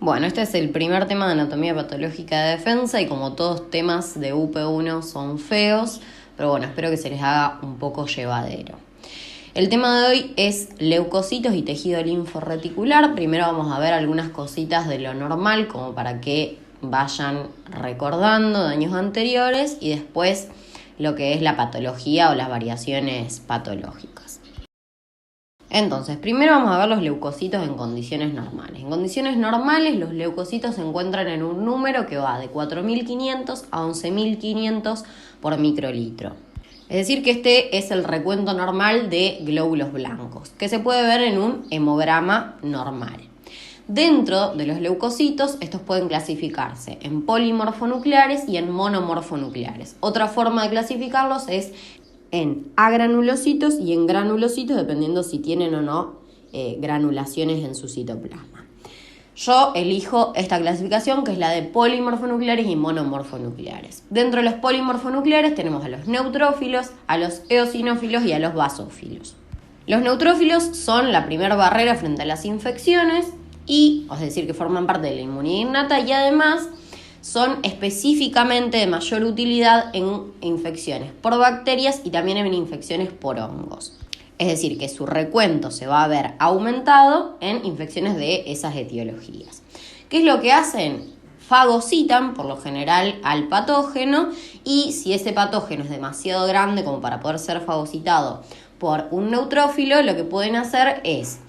Bueno, este es el primer tema de anatomía patológica de defensa y como todos temas de UP1 son feos, pero bueno, espero que se les haga un poco llevadero. El tema de hoy es leucocitos y tejido linforreticular. Primero vamos a ver algunas cositas de lo normal como para que vayan recordando daños anteriores y después lo que es la patología o las variaciones patológicas. Entonces, primero vamos a ver los leucocitos en condiciones normales. En condiciones normales, los leucocitos se encuentran en un número que va de 4.500 a 11.500 por microlitro. Es decir, que este es el recuento normal de glóbulos blancos, que se puede ver en un hemograma normal. Dentro de los leucocitos, estos pueden clasificarse en polimorfonucleares y en monomorfonucleares. Otra forma de clasificarlos es en agranulocitos y en granulocitos, dependiendo si tienen o no granulaciones en su citoplasma. Yo elijo esta clasificación, que es la de polimorfonucleares y monomorfonucleares. Dentro de los polimorfonucleares tenemos a los neutrófilos, a los eosinófilos y a los basófilos. Los neutrófilos son la primera barrera frente a las infecciones es decir, que forman parte de la inmunidad innata y además son específicamente de mayor utilidad en infecciones por bacterias y también en infecciones por hongos. Es decir, que su recuento se va a ver aumentado en infecciones de esas etiologías. ¿Qué es lo que hacen? Fagocitan, por lo general, al patógeno y si ese patógeno es demasiado grande como para poder ser fagocitado por un neutrófilo, lo que pueden hacer es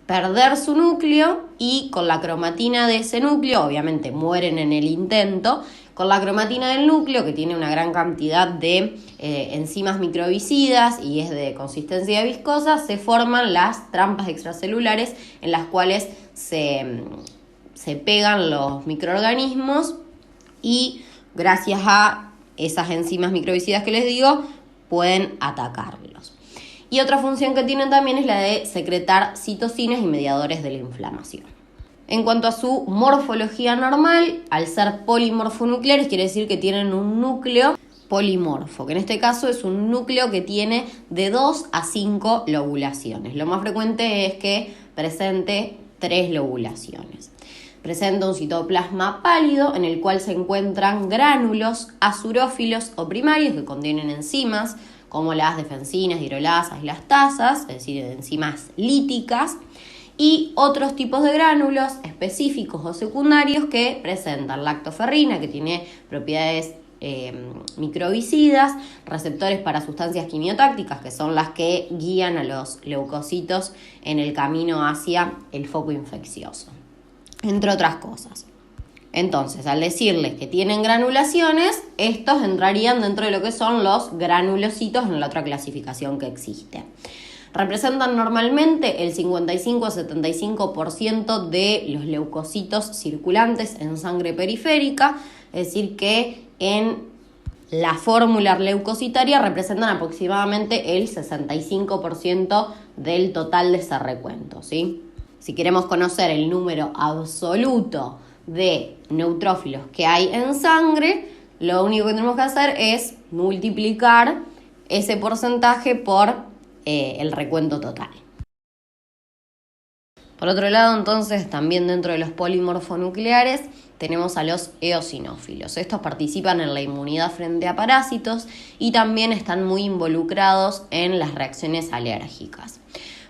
perder su núcleo y con la cromatina de ese núcleo, obviamente mueren en el intento, con la cromatina del núcleo, que tiene una gran cantidad de enzimas microbicidas y es de consistencia viscosa, se forman las trampas extracelulares en las cuales se pegan los microorganismos y gracias a esas enzimas microbicidas que les digo, pueden atacarlos. Y otra función que tienen también es la de secretar citocinas y mediadores de la inflamación. En cuanto a su morfología normal, al ser polimorfonucleares quiere decir que tienen un núcleo polimorfo, que en este caso es un núcleo que tiene de 2 a 5 lobulaciones. Lo más frecuente es que presente 3 lobulaciones. Presenta un citoplasma pálido en el cual se encuentran gránulos azurófilos o primarios que contienen enzimas, como las defensinas, hidrolasas y las tasas, es decir, enzimas líticas, y otros tipos de gránulos específicos o secundarios que presentan lactoferrina, que tiene propiedades microbicidas, receptores para sustancias quimiotácticas, que son las que guían a los leucocitos en el camino hacia el foco infeccioso, entre otras cosas. Entonces, al decirles que tienen granulaciones, estos entrarían dentro de lo que son los granulocitos en la otra clasificación que existe. Representan normalmente el 55 a 75% de los leucocitos circulantes en sangre periférica, es decir que en la fórmula leucocitaria representan aproximadamente el 65% del total de ese recuento, ¿sí? Si queremos conocer el número absoluto de neutrófilos que hay en sangre, lo único que tenemos que hacer es multiplicar ese porcentaje por el recuento total. Por otro lado, entonces, también dentro de los polimorfonucleares tenemos a los eosinófilos. Estos participan en la inmunidad frente a parásitos y también están muy involucrados en las reacciones alérgicas.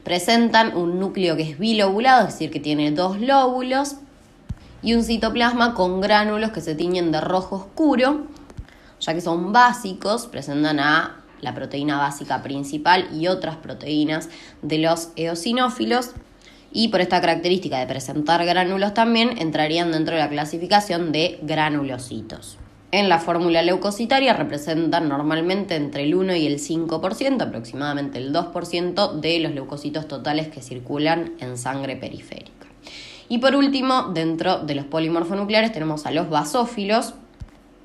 Presentan un núcleo que es bilobulado, es decir, que tiene 2 lóbulos, y un citoplasma con gránulos que se tiñen de rojo oscuro, ya que son básicos, presentan a la proteína básica principal y otras proteínas de los eosinófilos, y por esta característica de presentar gránulos también entrarían dentro de la clasificación de granulocitos. En la fórmula leucocitaria representan normalmente entre el 1 y el 5%, aproximadamente el 2% de los leucocitos totales que circulan en sangre periférica. Y por último, dentro de los polimorfonucleares tenemos a los basófilos,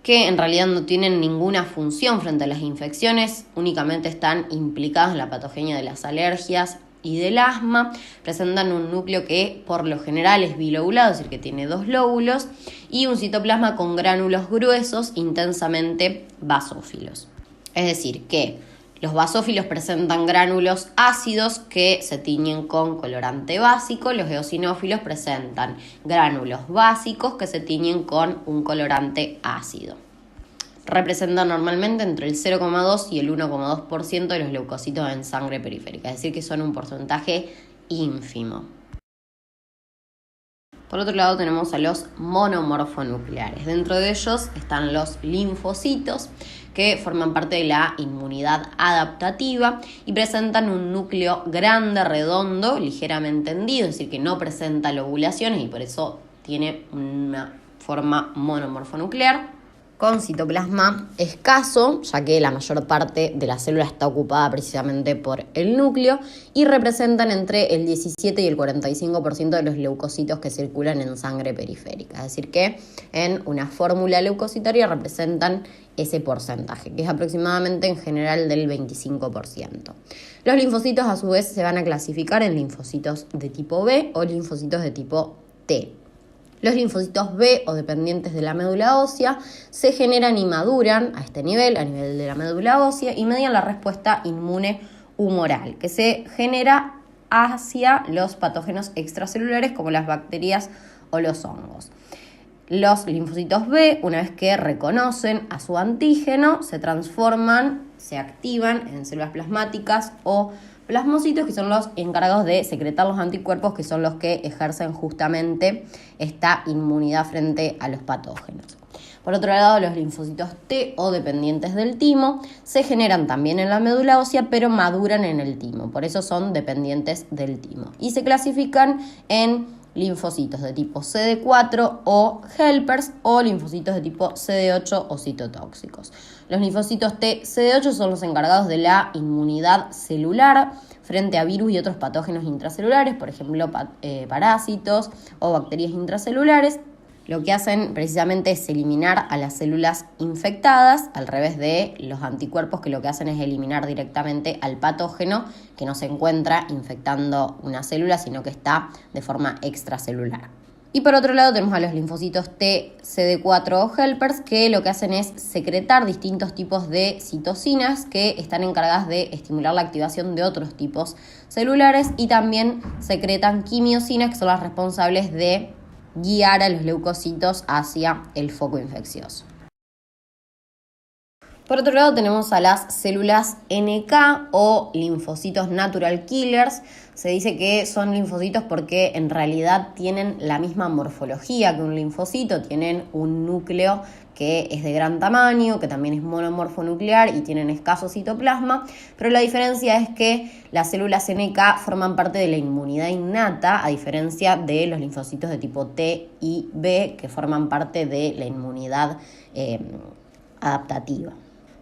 que en realidad no tienen ninguna función frente a las infecciones, únicamente están implicados en la patogenia de las alergias y del asma. Presentan un núcleo que por lo general es bilobulado, es decir, que tiene 2 lóbulos, y un citoplasma con gránulos gruesos intensamente basófilos. Es decir, que Los basófilos presentan gránulos ácidos que se tiñen con colorante básico. Los eosinófilos presentan gránulos básicos que se tiñen con un colorante ácido. Representan normalmente entre el 0,2 y el 1,2% de los leucocitos en sangre periférica, es decir, que son un porcentaje ínfimo. Por otro lado tenemos a los monomorfonucleares. Dentro de ellos están los linfocitos, que forman parte de la inmunidad adaptativa y presentan un núcleo grande, redondo, ligeramente hendido, es decir, que no presenta lobulaciones y por eso tiene una forma monomorfonuclear, con citoplasma escaso, ya que la mayor parte de la célula está ocupada precisamente por el núcleo, y representan entre el 17 y el 45% de los leucocitos que circulan en sangre periférica. Es decir, que en una fórmula leucocitaria representan ese porcentaje, que es aproximadamente en general del 25%. Los linfocitos a su vez se van a clasificar en linfocitos de tipo B o linfocitos de tipo T. Los linfocitos B o dependientes de la médula ósea se generan y maduran a este nivel, a nivel de la médula ósea, y median la respuesta inmune humoral, que se genera hacia los patógenos extracelulares como las bacterias o los hongos. Los linfocitos B, una vez que reconocen a su antígeno, se transforman, se activan en células plasmáticas o plasmocitos, que son los encargados de secretar los anticuerpos, que son los que ejercen justamente esta inmunidad frente a los patógenos. Por otro lado, los linfocitos T o dependientes del timo se generan también en la médula ósea, pero maduran en el timo, por eso son dependientes del timo. Y se clasifican en linfocitos de tipo CD4 o helpers o linfocitos de tipo CD8 o citotóxicos. Los linfocitos T CD8 son los encargados de la inmunidad celular frente a virus y otros patógenos intracelulares, por ejemplo, parásitos o bacterias intracelulares. Lo que hacen precisamente es eliminar a las células infectadas, al revés de los anticuerpos, que lo que hacen es eliminar directamente al patógeno que no se encuentra infectando una célula, sino que está de forma extracelular. Y por otro lado tenemos a los linfocitos T, CD4 o helpers, que lo que hacen es secretar distintos tipos de citocinas que están encargadas de estimular la activación de otros tipos celulares, y también secretan quimiosinas, que son las responsables de guiar a los leucocitos hacia el foco infeccioso. Por otro lado tenemos a las células NK o linfocitos natural killers. Se dice que son linfocitos porque en realidad tienen la misma morfología que un linfocito, tienen un núcleo que es de gran tamaño, que también es monomorfonuclear y tienen escaso citoplasma, pero la diferencia es que las células NK forman parte de la inmunidad innata, a diferencia de los linfocitos de tipo T y B, que forman parte de la inmunidad adaptativa,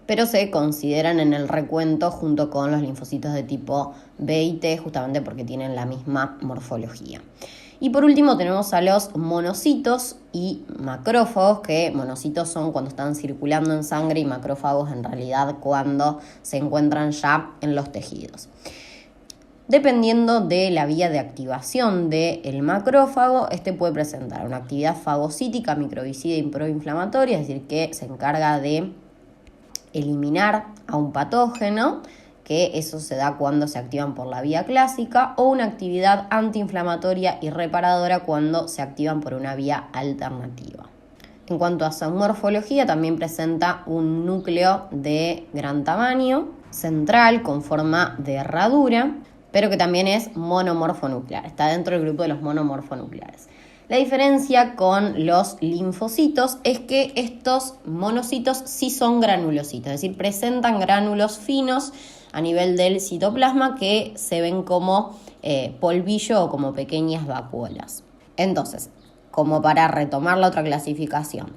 pero se consideran en el recuento junto con los linfocitos de tipo B y T, justamente porque tienen la misma morfología. Y por último tenemos a los monocitos y macrófagos, que monocitos son cuando están circulando en sangre y macrófagos en realidad cuando se encuentran ya en los tejidos. Dependiendo de la vía de activación del macrófago, este puede presentar una actividad fagocítica, microbicida y proinflamatoria, es decir, que se encarga de eliminar a un patógeno, que eso se da cuando se activan por la vía clásica, o una actividad antiinflamatoria y reparadora cuando se activan por una vía alternativa. En cuanto a su morfología, también presenta un núcleo de gran tamaño, central, con forma de herradura, pero que también es monomorfonuclear, está dentro del grupo de los monomorfonucleares. La diferencia con los linfocitos es que estos monocitos sí son granulocitos, es decir, presentan gránulos finos a nivel del citoplasma que se ven como polvillo o como pequeñas vacuolas. Entonces, como para retomar la otra clasificación,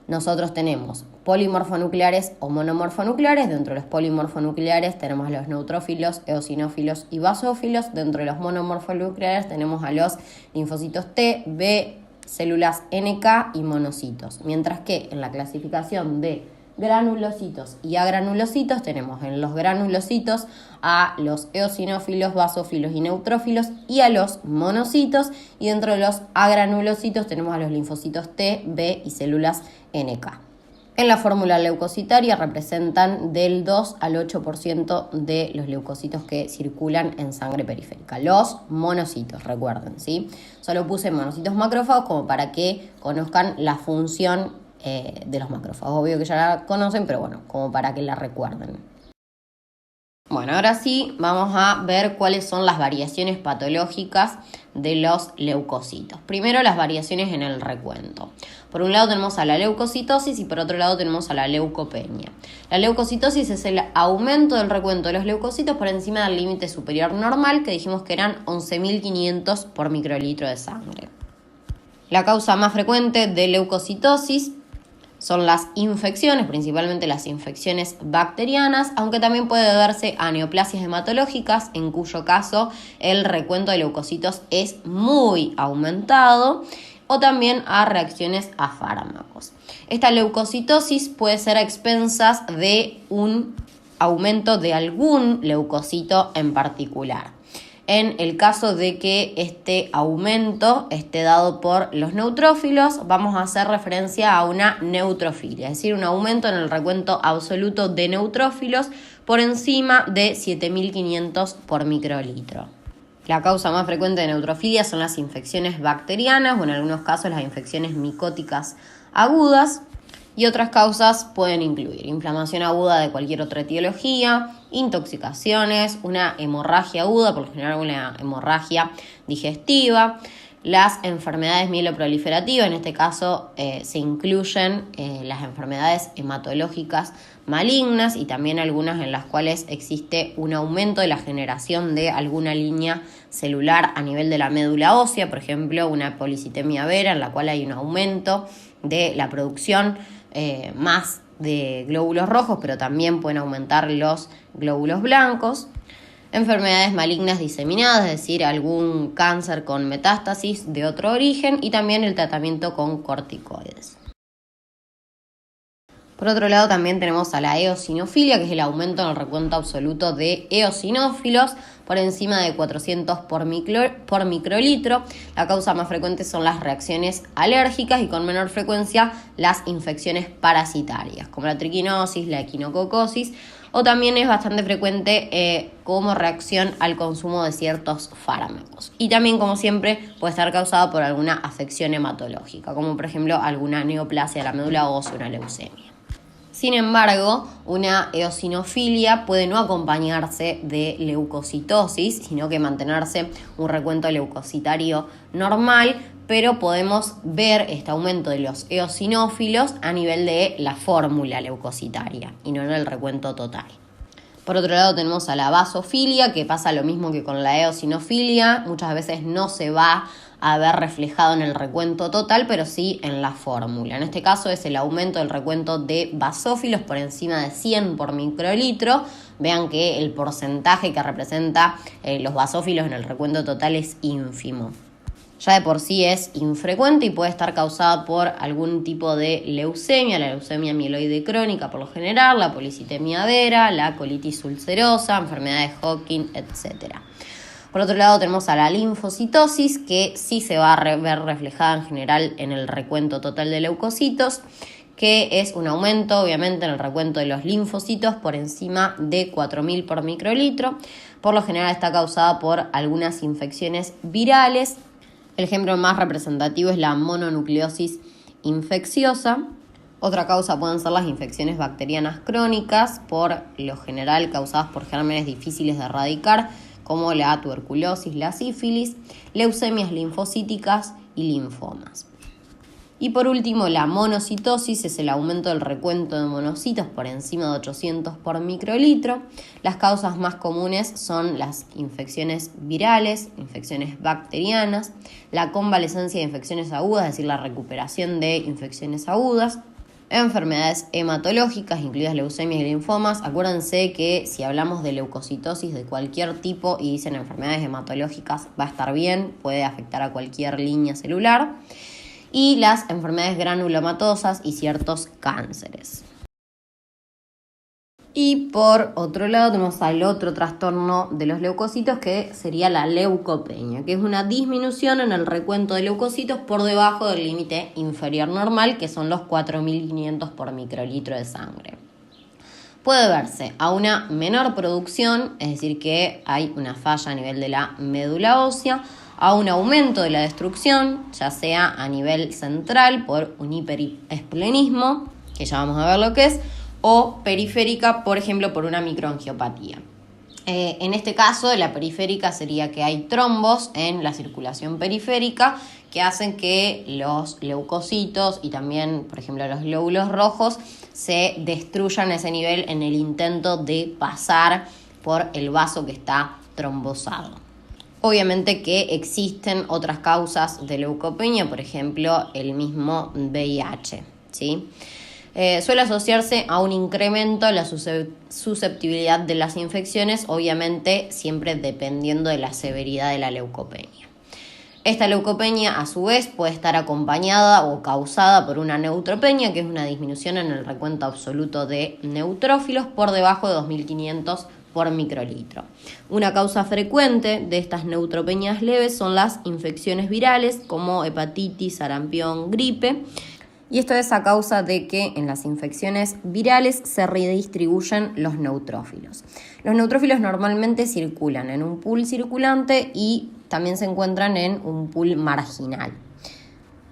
nosotros tenemos polimorfonucleares o monomorfonucleares. Dentro de los polimorfonucleares tenemos a los neutrófilos, eosinófilos y basófilos. Dentro de los monomorfonucleares tenemos a los linfocitos T, B, células NK y monocitos. Mientras que en la clasificación de granulocitos y agranulocitos tenemos en los granulocitos a los eosinófilos, basófilos y neutrófilos y a los monocitos, y dentro de los agranulocitos tenemos a los linfocitos T, B y células NK. En la fórmula leucocitaria representan del 2 al 8% de los leucocitos que circulan en sangre periférica. Los monocitos, recuerden, ¿sí? Solo puse monocitos macrófagos como para que conozcan la función de los macrófagos. Obvio que ya la conocen, pero bueno, como para que la recuerden. Bueno, ahora sí vamos a ver cuáles son las variaciones patológicas de los leucocitos. Primero, las variaciones en el recuento. Por un lado tenemos a la leucocitosis y por otro lado tenemos a la leucopenia. La leucocitosis es el aumento del recuento de los leucocitos por encima del límite superior normal, que dijimos que eran 11.500 por microlitro de sangre. La causa más frecuente de leucocitosis son las infecciones, principalmente las infecciones bacterianas, aunque también puede deberse a neoplasias hematológicas, en cuyo caso el recuento de leucocitos es muy aumentado, o también a reacciones a fármacos. Esta leucocitosis puede ser a expensas de un aumento de algún leucocito en particular. En el caso de que este aumento esté dado por los neutrófilos, vamos a hacer referencia a una neutrofilia, es decir, un aumento en el recuento absoluto de neutrófilos por encima de 7.500 por microlitro. La causa más frecuente de neutrofilia son las infecciones bacterianas o en algunos casos las infecciones micóticas agudas. Y otras causas pueden incluir inflamación aguda de cualquier otra etiología, intoxicaciones, una hemorragia aguda, por lo general una hemorragia digestiva, las enfermedades mieloproliferativas, en este caso se incluyen las enfermedades hematológicas malignas y también algunas en las cuales existe un aumento de la generación de alguna línea celular a nivel de la médula ósea, por ejemplo una policitemia vera en la cual hay un aumento de la producción más de glóbulos rojos, pero también pueden aumentar los glóbulos blancos. Enfermedades malignas diseminadas, es decir, algún cáncer con metástasis de otro origen y también el tratamiento con corticoides. Por otro lado, también tenemos a la eosinofilia, que es el aumento en el recuento absoluto de eosinófilos por encima de 400 por microlitro. La causa más frecuente son las reacciones alérgicas y con menor frecuencia las infecciones parasitarias, como la triquinosis, la equinococosis, o también es bastante frecuente como reacción al consumo de ciertos fármacos. Y también, como siempre, puede estar causado por alguna afección hematológica, como por ejemplo alguna neoplasia de la médula ósea o una leucemia. Sin embargo, una eosinofilia puede no acompañarse de leucocitosis, sino que mantenerse un recuento leucocitario normal, pero podemos ver este aumento de los eosinófilos a nivel de la fórmula leucocitaria y no en el recuento total. Por otro lado tenemos a la basofilia, que pasa lo mismo que con la eosinofilia, muchas veces no se va a ver reflejado en el recuento total, pero sí en la fórmula. En este caso es el aumento del recuento de basófilos por encima de 100 por microlitro. Vean que el porcentaje que representa los basófilos en el recuento total es ínfimo. Ya de por sí es infrecuente y puede estar causada por algún tipo de leucemia, la leucemia mieloide crónica por lo general, la policitemia vera, la colitis ulcerosa, enfermedad de Hodgkin, etc. Por otro lado tenemos a la linfocitosis, que sí se va a ver reflejada en general en el recuento total de leucocitos, que es un aumento obviamente en el recuento de los linfocitos por encima de 4.000 por microlitro. Por lo general está causada por algunas infecciones virales. El ejemplo más representativo es la mononucleosis infecciosa. Otra causa pueden ser las infecciones bacterianas crónicas, por lo general causadas por gérmenes difíciles de erradicar, como la tuberculosis, la sífilis, leucemias linfocíticas y linfomas. Y por último, la monocitosis es el aumento del recuento de monocitos por encima de 800 por microlitro. Las causas más comunes son las infecciones virales, infecciones bacterianas, la convalescencia de infecciones agudas, es decir, la recuperación de infecciones agudas, enfermedades hematológicas, incluidas leucemias y linfomas. Acuérdense que si hablamos de leucocitosis de cualquier tipo y dicen enfermedades hematológicas, va a estar bien, puede afectar a cualquier línea celular. Y las enfermedades granulomatosas y ciertos cánceres. Y por otro lado tenemos al otro trastorno de los leucocitos, que sería la leucopenia, que es una disminución en el recuento de leucocitos por debajo del límite inferior normal, que son los 4.500 por microlitro de sangre. Puede verse a una menor producción, es decir, que hay una falla a nivel de la médula ósea, a un aumento de la destrucción, ya sea a nivel central por un hiperesplenismo, que ya vamos a ver lo que es, o periférica, por ejemplo, por una microangiopatía. En este caso, la periférica sería que hay trombos en la circulación periférica que hacen que los leucocitos y también, por ejemplo, los glóbulos rojos se destruyan a ese nivel en el intento de pasar por el vaso que está trombosado. Obviamente que existen otras causas de leucopenia, por ejemplo, el mismo VIH, ¿sí? Suele asociarse a un incremento en la susceptibilidad de las infecciones, obviamente siempre dependiendo de la severidad de la leucopenia. Esta leucopenia, a su vez, puede estar acompañada o causada por una neutropenia, que es una disminución en el recuento absoluto de neutrófilos por debajo de 2.500 por microlitro. Una causa frecuente de estas neutropenias leves son las infecciones virales como hepatitis, sarampión, gripe. Y esto es a causa de que en las infecciones virales se redistribuyen los neutrófilos. Los neutrófilos normalmente circulan en un pool circulante y también se encuentran en un pool marginal,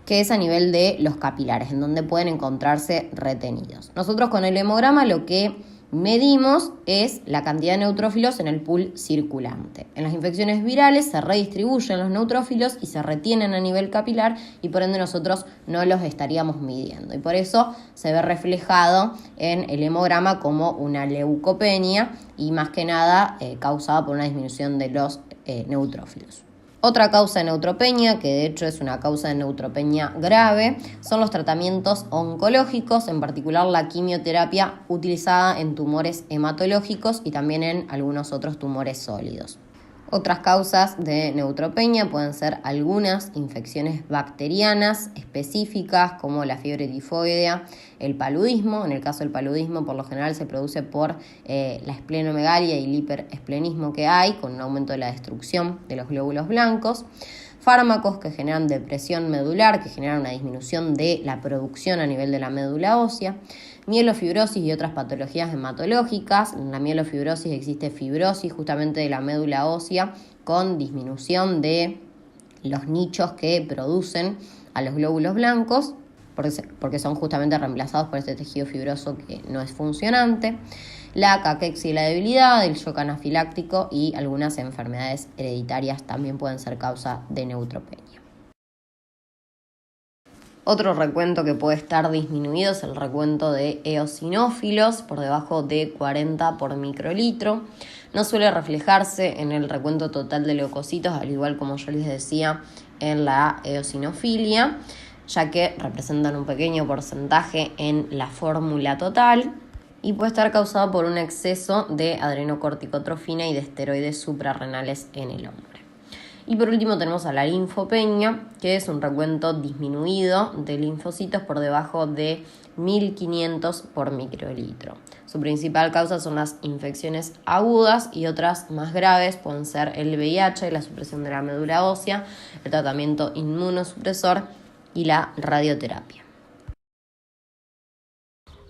que es a nivel de los capilares, en donde pueden encontrarse retenidos. Nosotros con el hemograma lo que medimos es la cantidad de neutrófilos en el pool circulante. En las infecciones virales se redistribuyen los neutrófilos y se retienen a nivel capilar y por ende nosotros no los estaríamos midiendo. Y por eso se ve reflejado en el hemograma como una leucopenia y más que nada causada por una disminución de los neutrófilos. Otra causa de neutropenia, que de hecho es una causa de neutropenia grave, son los tratamientos oncológicos, en particular la quimioterapia utilizada en tumores hematológicos y también en algunos otros tumores sólidos. Otras causas de neutropenia pueden ser algunas infecciones bacterianas específicas como la fiebre tifoidea, el paludismo. En el caso del paludismo, por lo general se produce por la esplenomegalia y el hiperesplenismo que hay, con un aumento de la destrucción de los glóbulos blancos. Fármacos que generan depresión medular, que generan una disminución de la producción a nivel de la médula ósea. Mielofibrosis y otras patologías hematológicas. En la mielofibrosis existe fibrosis justamente de la médula ósea con disminución de los nichos que producen a los glóbulos blancos porque son justamente reemplazados por este tejido fibroso que no es funcionante. La caquexia y la debilidad, el shock anafiláctico y algunas enfermedades hereditarias también pueden ser causa de neutropenia. Otro recuento que puede estar disminuido es el recuento de eosinófilos por debajo de 40 por microlitro. No suele reflejarse en el recuento total de leucocitos, al igual como yo les decía en la eosinofilia, ya que representan un pequeño porcentaje en la fórmula total y puede estar causado por un exceso de adrenocorticotrofina y de esteroides suprarrenales en el hombre. Y por último tenemos a la linfopenia, que es un recuento disminuido de linfocitos por debajo de 1.500 por microlitro. Su principal causa son las infecciones agudas y otras más graves pueden ser el VIH, la supresión de la médula ósea, el tratamiento inmunosupresor y la radioterapia.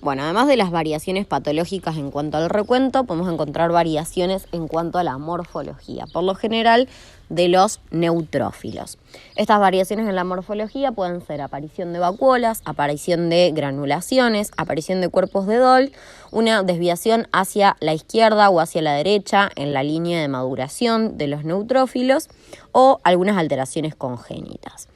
Bueno, además de las variaciones patológicas en cuanto al recuento, podemos encontrar variaciones en cuanto a la morfología, por lo general de los neutrófilos. Estas variaciones en la morfología pueden ser aparición de vacuolas, aparición de granulaciones, aparición de cuerpos de Dole, una desviación hacia la izquierda o hacia la derecha en la línea de maduración de los neutrófilos o algunas alteraciones congénitas.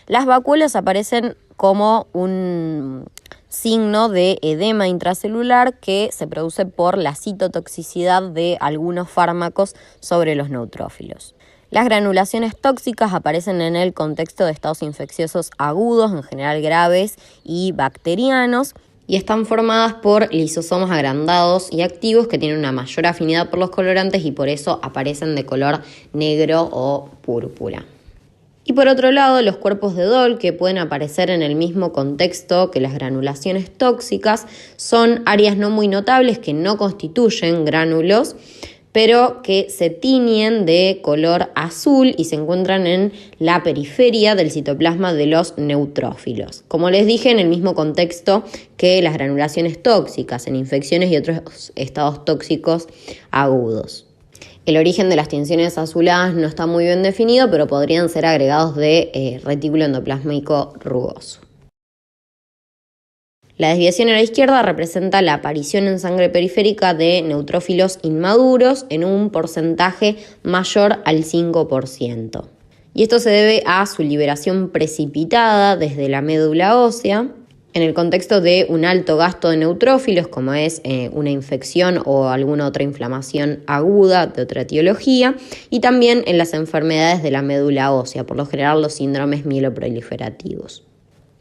Las vacuolas aparecen como un signo de edema intracelular que se produce por la citotoxicidad de algunos fármacos sobre los neutrófilos. Las granulaciones tóxicas aparecen en el contexto de estados infecciosos agudos, en general graves y bacterianos, y están formadas por lisosomas agrandados y activos que tienen una mayor afinidad por los colorantes y por eso aparecen de color negro o púrpura. Y por otro lado, los cuerpos de Dol, que pueden aparecer en el mismo contexto que las granulaciones tóxicas, son áreas no muy notables que no constituyen gránulos, pero que se tiñen de color azul y se encuentran en la periferia del citoplasma de los neutrófilos. Como les dije, en el mismo contexto que las granulaciones tóxicas, en infecciones y otros estados tóxicos agudos. El origen de las tinciones azuladas no está muy bien definido, pero podrían ser agregados de retículo endoplásmico rugoso. La desviación a la izquierda representa la aparición en sangre periférica de neutrófilos inmaduros en un porcentaje mayor al 5%. Y esto se debe a su liberación precipitada desde la médula ósea, en el contexto de un alto gasto de neutrófilos, como es una infección o alguna otra inflamación aguda de otra etiología, y también en las enfermedades de la médula ósea, por lo general los síndromes mieloproliferativos.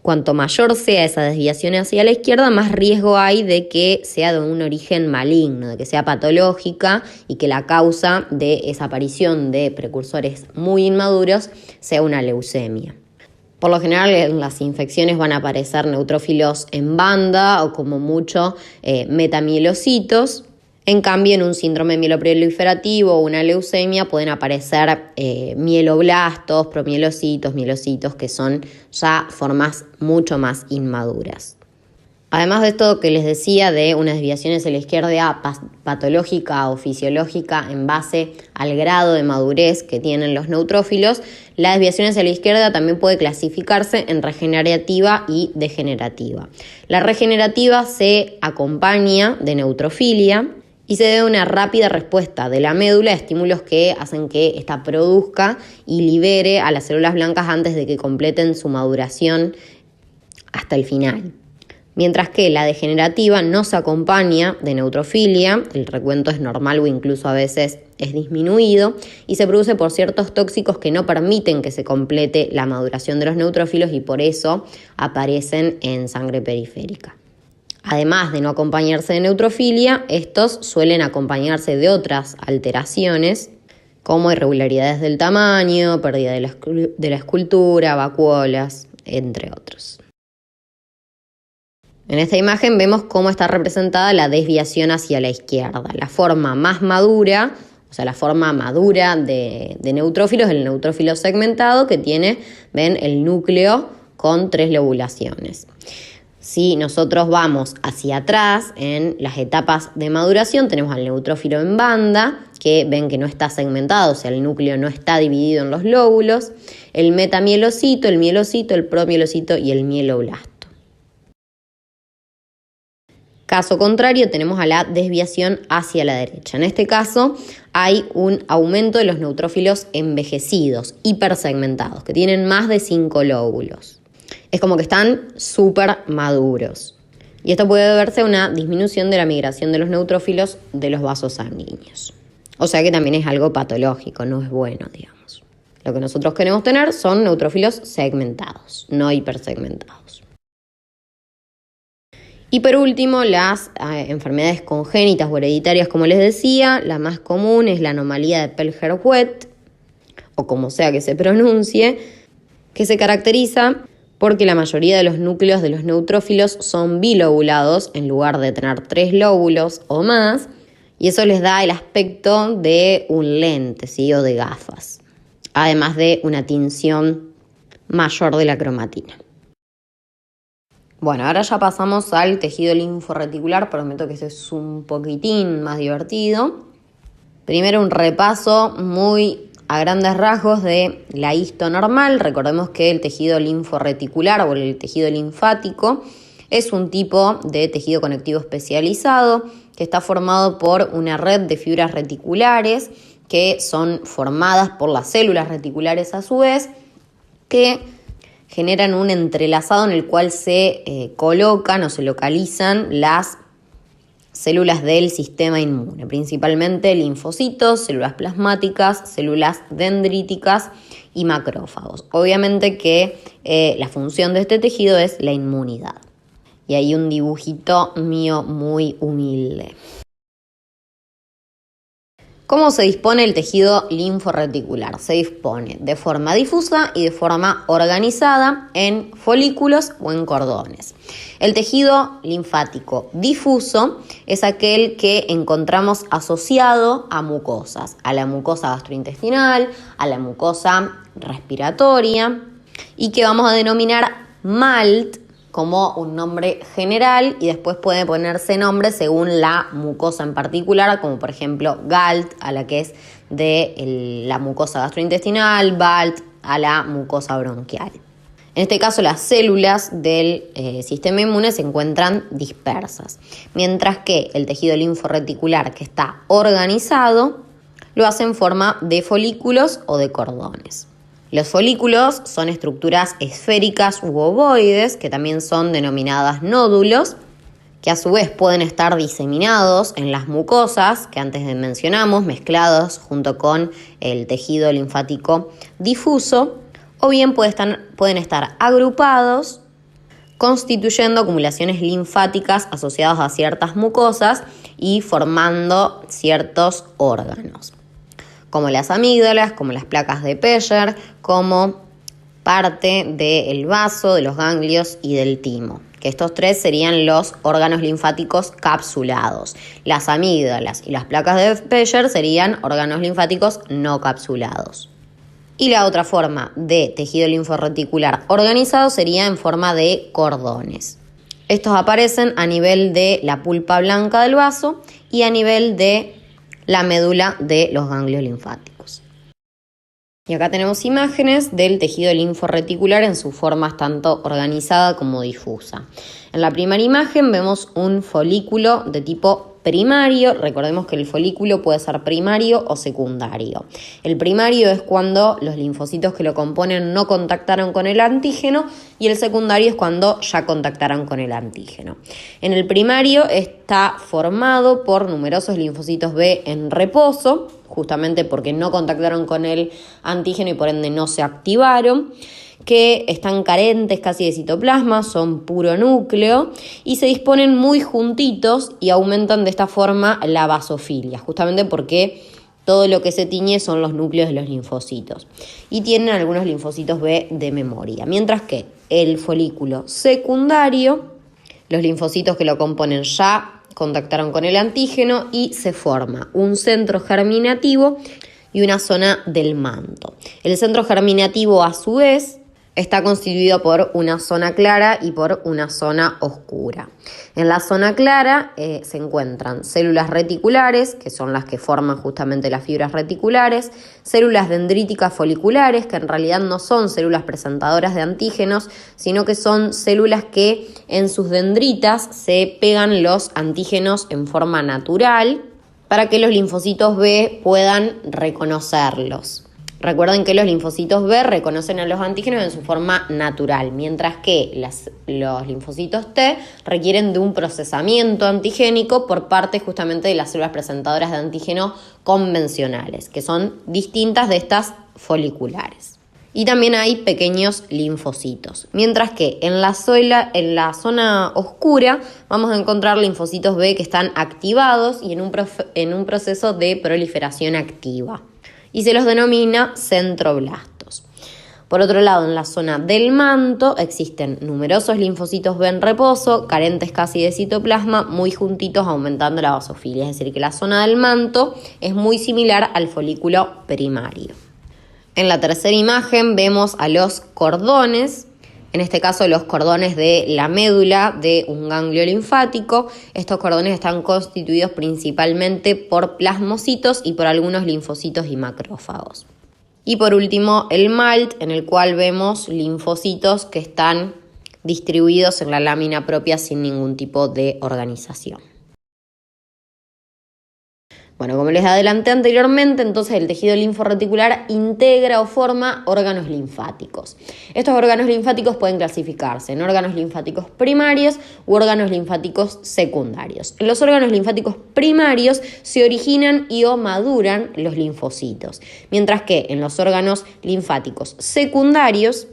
Cuanto mayor sea esa desviación hacia la izquierda, más riesgo hay de que sea de un origen maligno, de que sea patológica y que la causa de esa aparición de precursores muy inmaduros sea una leucemia. Por lo general, en las infecciones van a aparecer neutrófilos en banda o como mucho metamielocitos. En cambio, en un síndrome mieloproliferativo o una leucemia pueden aparecer mieloblastos, promielocitos, mielocitos, que son ya formas mucho más inmaduras. Además de esto que les decía de una desviación hacia la izquierda patológica o fisiológica en base al grado de madurez que tienen los neutrófilos, la desviación hacia la izquierda también puede clasificarse en regenerativa y degenerativa. La regenerativa se acompaña de neutrofilia y se debe a una rápida respuesta de la médula a estímulos que hacen que ésta produzca y libere a las células blancas antes de que completen su maduración hasta el final. Mientras que la degenerativa no se acompaña de neutrofilia, el recuento es normal o incluso a veces es disminuido y se produce por ciertos tóxicos que no permiten que se complete la maduración de los neutrófilos y por eso aparecen en sangre periférica. Además de no acompañarse de neutrofilia, estos suelen acompañarse de otras alteraciones como irregularidades del tamaño, pérdida de la escultura, vacuolas, entre otros. En esta imagen vemos cómo está representada la desviación hacia la izquierda. La forma más madura, o sea, la forma madura de neutrófilos, el neutrófilo segmentado que tiene, ven, el núcleo con 3 lobulaciones. Si nosotros vamos hacia atrás en las etapas de maduración, tenemos al neutrófilo en banda, que ven que no está segmentado, o sea, el núcleo no está dividido en los lóbulos, el metamielocito, el mielocito, el promielocito y el mieloblasto. Caso contrario, tenemos a la desviación hacia la derecha. En este caso, hay un aumento de los neutrófilos envejecidos, hipersegmentados, que tienen más de 5 lóbulos. Es como que están súper maduros. Y esto puede deberse a una disminución de la migración de los neutrófilos de los vasos sanguíneos. O sea que también es algo patológico, no es bueno, digamos. Lo que nosotros queremos tener son neutrófilos segmentados, no hipersegmentados. Y por último, las enfermedades congénitas o hereditarias, como les decía, la más común es la anomalía de Pelger-Wett, o como sea que se pronuncie, que se caracteriza porque la mayoría de los núcleos de los neutrófilos son bilobulados en lugar de tener 3 lóbulos o más, y eso les da el aspecto de un lente, ¿sí? O de gafas, además de una tinción mayor de la cromatina. Bueno, ahora ya pasamos al tejido linforreticular, prometo que este es un poquitín más divertido. Primero un repaso muy a grandes rasgos de la histo normal. Recordemos que el tejido linforreticular o el tejido linfático es un tipo de tejido conectivo especializado que está formado por una red de fibras reticulares que son formadas por las células reticulares a su vez, que generan un entrelazado en el cual se colocan o se localizan las células del sistema inmune, principalmente linfocitos, células plasmáticas, células dendríticas y macrófagos. Obviamente que la función de este tejido es la inmunidad. Y hay un dibujito mío muy humilde. ¿Cómo se dispone el tejido linforreticular? Se dispone de forma difusa y de forma organizada en folículos o en cordones. El tejido linfático difuso es aquel que encontramos asociado a mucosas, a la mucosa gastrointestinal, a la mucosa respiratoria y que vamos a denominar MALT como un nombre general y después puede ponerse nombre según la mucosa en particular, como por ejemplo GALT a la que es de la mucosa gastrointestinal, BALT a la mucosa bronquial. En este caso las células del sistema inmune se encuentran dispersas, mientras que el tejido linforreticular que está organizado lo hace en forma de folículos o de cordones. Los folículos son estructuras esféricas u ovoides, que también son denominadas nódulos, que a su vez pueden estar diseminados en las mucosas, que antes mencionamos, mezclados junto con el tejido linfático difuso, o bien pueden estar agrupados, constituyendo acumulaciones linfáticas asociadas a ciertas mucosas y formando ciertos órganos, como las amígdalas, como las placas de Peyer, como parte del vaso, de los ganglios y del timo. Que estos tres serían los órganos linfáticos capsulados. Las amígdalas y las placas de Peyer serían órganos linfáticos no capsulados. Y la otra forma de tejido linforreticular organizado sería en forma de cordones. Estos aparecen a nivel de la pulpa blanca del vaso y a nivel de la médula de los ganglios linfáticos. Y acá tenemos imágenes del tejido linforreticular en sus formas tanto organizada como difusa. En la primera imagen vemos un folículo de tipo primario. Recordemos que el folículo puede ser primario o secundario. El primario es cuando los linfocitos que lo componen no contactaron con el antígeno y el secundario es cuando ya contactaron con el antígeno. En el primario está formado por numerosos linfocitos B en reposo, justamente porque no contactaron con el antígeno y por ende no se activaron, que están carentes casi de citoplasma, son puro núcleo y se disponen muy juntitos y aumentan de esta forma la basofilia, justamente porque todo lo que se tiñe son los núcleos de los linfocitos y tienen algunos linfocitos B de memoria, mientras que el folículo secundario, los linfocitos que lo componen ya contactaron con el antígeno y se forma un centro germinativo y una zona del manto. El centro germinativo a su vez está constituido por una zona clara y por una zona oscura. En la zona clara se encuentran células reticulares, que son las que forman justamente las fibras reticulares, células dendríticas foliculares, que en realidad no son células presentadoras de antígenos, sino que son células que en sus dendritas se pegan los antígenos en forma natural para que los linfocitos B puedan reconocerlos. Recuerden que los linfocitos B reconocen a los antígenos en su forma natural, mientras que los linfocitos T requieren de un procesamiento antigénico por parte justamente de las células presentadoras de antígeno convencionales, que son distintas de estas foliculares. Y también hay pequeños linfocitos, mientras que en la zona oscura vamos a encontrar linfocitos B que están activados y en un proceso de proliferación activa, y se los denomina centroblastos. Por otro lado, en la zona del manto existen numerosos linfocitos B en reposo, carentes casi de citoplasma, muy juntitos aumentando la basofilia, es decir, que la zona del manto es muy similar al folículo primario. En la tercera imagen vemos a los cordones, en este caso los cordones de la médula de un ganglio linfático. Estos cordones están constituidos principalmente por plasmocitos y por algunos linfocitos y macrófagos. Y por último el MALT, en el cual vemos linfocitos que están distribuidos en la lámina propia sin ningún tipo de organización. Bueno, como les adelanté anteriormente, entonces el tejido linforreticular integra o forma órganos linfáticos. Estos órganos linfáticos pueden clasificarse en órganos linfáticos primarios u órganos linfáticos secundarios. En los órganos linfáticos primarios se originan y o maduran los linfocitos, mientras que en los órganos linfáticos secundarios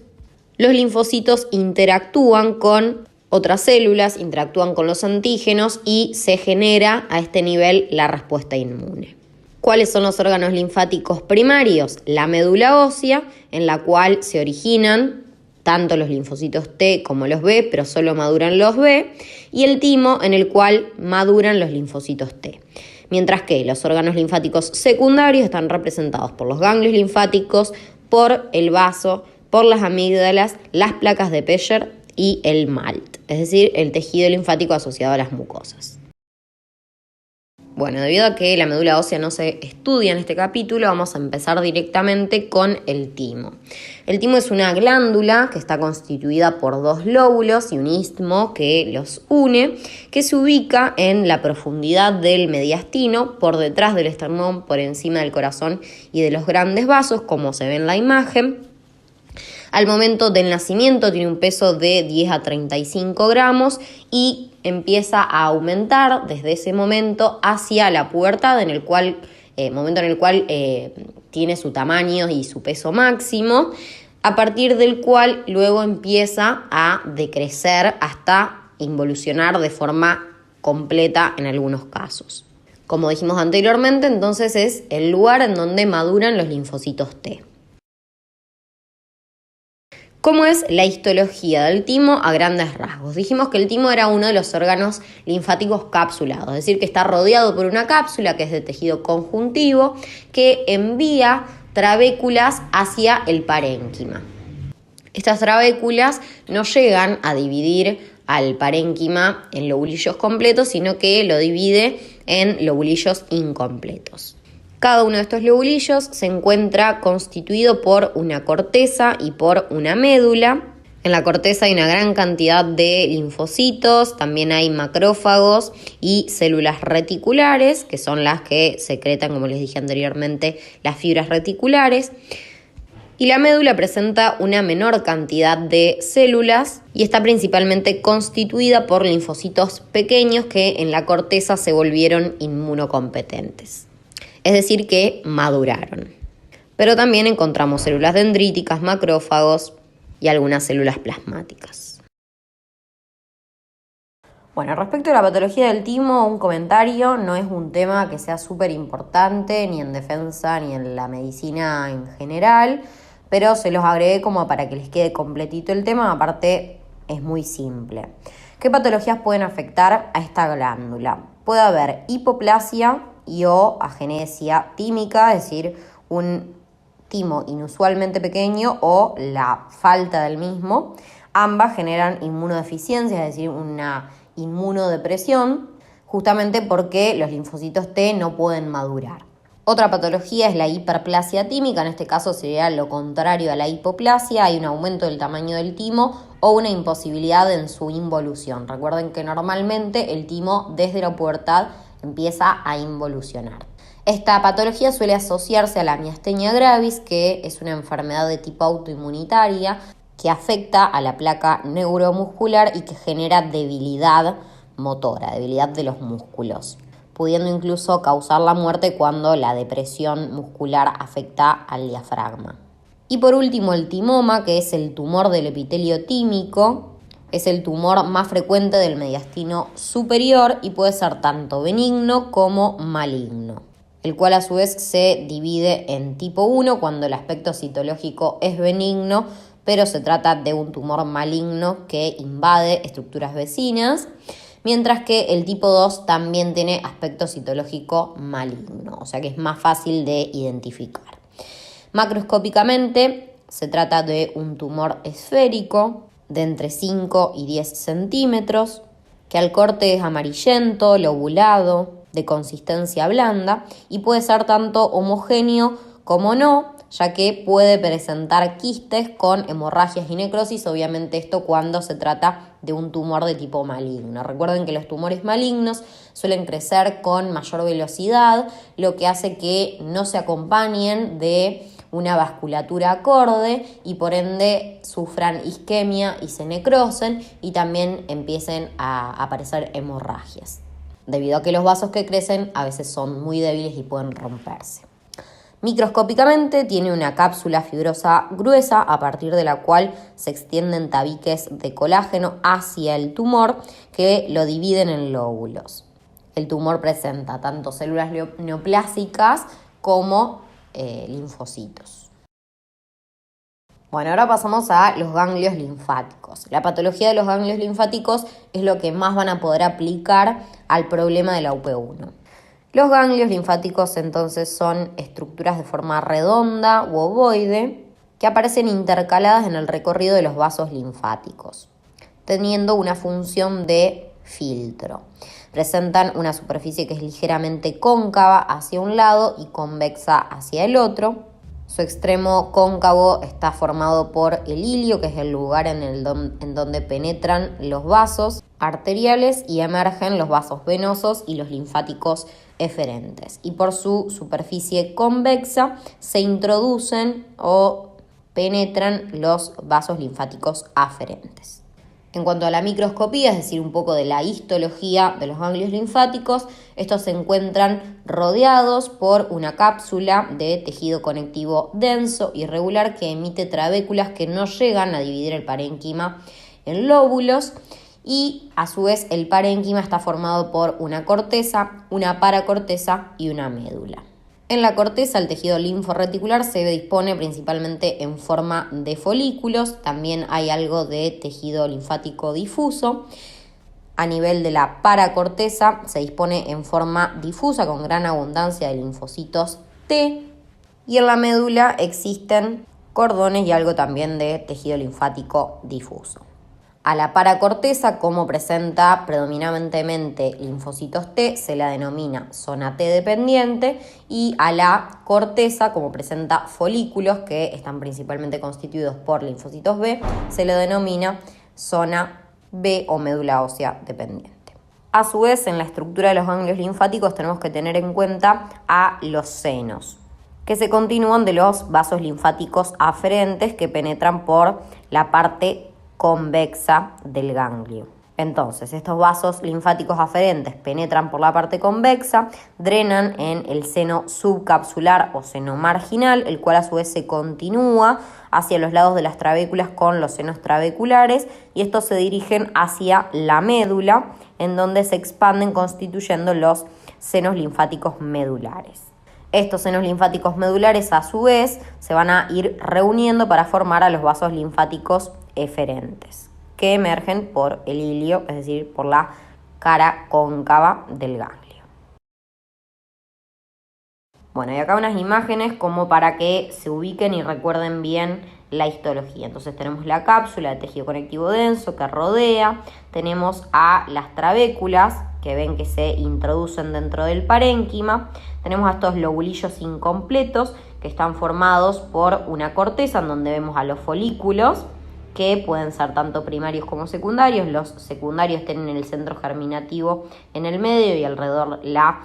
los linfocitos interactúan con otras células, interactúan con los antígenos y se genera a este nivel la respuesta inmune. ¿Cuáles son los órganos linfáticos primarios? La médula ósea, en la cual se originan tanto los linfocitos T como los B, pero solo maduran los B, y el timo, en el cual maduran los linfocitos T. Mientras que los órganos linfáticos secundarios están representados por los ganglios linfáticos, por el vaso, por las amígdalas, las placas de Peyer y el MALT, es decir, el tejido linfático asociado a las mucosas. Bueno, debido a que la médula ósea no se estudia en este capítulo, vamos a empezar directamente con el timo. El timo es una glándula que está constituida por dos lóbulos y un istmo que los une, que se ubica en la profundidad del mediastino, por detrás del esternón, por encima del corazón y de los grandes vasos, como se ve en la imagen. Al momento del nacimiento tiene un peso de 10 a 35 gramos y empieza a aumentar desde ese momento hacia la pubertad, momento en el cual tiene su tamaño y su peso máximo, a partir del cual luego empieza a decrecer hasta involucionar de forma completa en algunos casos. Como dijimos anteriormente, entonces es el lugar en donde maduran los linfocitos T. ¿Cómo es la histología del timo a grandes rasgos? Dijimos que el timo era uno de los órganos linfáticos capsulados, es decir, que está rodeado por una cápsula que es de tejido conjuntivo que envía trabéculas hacia el parénquima. Estas trabéculas no llegan a dividir al parénquima en lobulillos completos, sino que lo divide en lobulillos incompletos. Cada uno de estos lobulillos se encuentra constituido por una corteza y por una médula. En la corteza hay una gran cantidad de linfocitos, también hay macrófagos y células reticulares, que son las que secretan, como les dije anteriormente, las fibras reticulares. Y la médula presenta una menor cantidad de células y está principalmente constituida por linfocitos pequeños que en la corteza se volvieron inmunocompetentes. Es decir, que maduraron. Pero también encontramos células dendríticas, macrófagos y algunas células plasmáticas. Bueno, respecto a la patología del timo, un comentario: no es un tema que sea súper importante ni en defensa ni en la medicina en general, pero se los agregué como para que les quede completito el tema. Aparte, es muy simple. ¿Qué patologías pueden afectar a esta glándula? Puede haber hipoplasia y o agenesia tímica, es decir, un timo inusualmente pequeño o la falta del mismo. Ambas generan inmunodeficiencia, es decir, una inmunodepresión, justamente porque los linfocitos T no pueden madurar. Otra patología es la hiperplasia tímica, en este caso sería lo contrario a la hipoplasia, hay un aumento del tamaño del timo o una imposibilidad en su involución. Recuerden que normalmente el timo desde la pubertad empieza a involucionar. Esta patología suele asociarse a la miastenia gravis, que es una enfermedad de tipo autoinmunitaria que afecta a la placa neuromuscular y que genera debilidad motora, debilidad de los músculos, pudiendo incluso causar la muerte cuando la depresión muscular afecta al diafragma. Y por último, el timoma, que es el tumor del epitelio tímico. Es el tumor más frecuente del mediastino superior y puede ser tanto benigno como maligno, el cual a su vez se divide en tipo 1 cuando el aspecto citológico es benigno, pero se trata de un tumor maligno que invade estructuras vecinas, mientras que el tipo 2 también tiene aspecto citológico maligno, o sea que es más fácil de identificar. Macroscópicamente se trata de un tumor esférico de entre 5 y 10 centímetros, que al corte es amarillento, lobulado, de consistencia blanda y puede ser tanto homogéneo como no, ya que puede presentar quistes con hemorragias y necrosis, obviamente esto cuando se trata de un tumor de tipo maligno. Recuerden que los tumores malignos suelen crecer con mayor velocidad, lo que hace que no se acompañen de una vasculatura acorde y por ende sufran isquemia y se necrosen y también empiecen a aparecer hemorragias, debido a que los vasos que crecen a veces son muy débiles y pueden romperse. Microscópicamente tiene una cápsula fibrosa gruesa a partir de la cual se extienden tabiques de colágeno hacia el tumor que lo dividen en lóbulos. El tumor presenta tanto células neoplásicas como linfocitos. Bueno, ahora pasamos a los ganglios linfáticos. La patología de los ganglios linfáticos es lo que más van a poder aplicar al problema de la UP1. Los ganglios linfáticos entonces son estructuras de forma redonda u ovoide que aparecen intercaladas en el recorrido de los vasos linfáticos, teniendo una función de filtro. Presentan una superficie que es ligeramente cóncava hacia un lado y convexa hacia el otro. Su extremo cóncavo está formado por el ilio, que es el lugar en donde penetran los vasos arteriales y emergen los vasos venosos y los linfáticos eferentes. Y por su superficie convexa se introducen o penetran los vasos linfáticos aferentes. En cuanto a la microscopía, es decir, un poco de la histología de los ganglios linfáticos, estos se encuentran rodeados por una cápsula de tejido conectivo denso, irregular, que emite trabéculas que no llegan a dividir el parénquima en lóbulos, y a su vez el parénquima está formado por una corteza, una paracorteza y una médula. En la corteza, el tejido linforreticular se dispone principalmente en forma de folículos. También hay algo de tejido linfático difuso. A nivel de la paracorteza se dispone en forma difusa con gran abundancia de linfocitos T. Y en la médula existen cordones y algo también de tejido linfático difuso. A la paracorteza, como presenta predominantemente linfocitos T, se la denomina zona T dependiente, y a la corteza, como presenta folículos que están principalmente constituidos por linfocitos B, se le denomina zona B o médula ósea dependiente. A su vez, en la estructura de los ganglios linfáticos tenemos que tener en cuenta a los senos, que se continúan de los vasos linfáticos aferentes que penetran por la parte convexa del ganglio. Entonces, estos vasos linfáticos aferentes penetran por la parte convexa, drenan en el seno subcapsular o seno marginal, el cual a su vez se continúa hacia los lados de las trabéculas con los senos trabeculares, y estos se dirigen hacia la médula, en donde se expanden constituyendo los senos linfáticos medulares. Estos senos linfáticos medulares, a su vez, se van a ir reuniendo para formar a los vasos linfáticos eferentes, que emergen por el ilio, es decir, por la cara cóncava del ganglio. Bueno, y acá unas imágenes como para que se ubiquen y recuerden bien la histología. Entonces tenemos la cápsula de tejido conectivo denso que rodea, tenemos a las trabéculas que ven que se introducen dentro del parénquima, tenemos a estos lobulillos incompletos que están formados por una corteza en donde vemos a los folículos, que pueden ser tanto primarios como secundarios. Los secundarios tienen el centro germinativo en el medio y alrededor la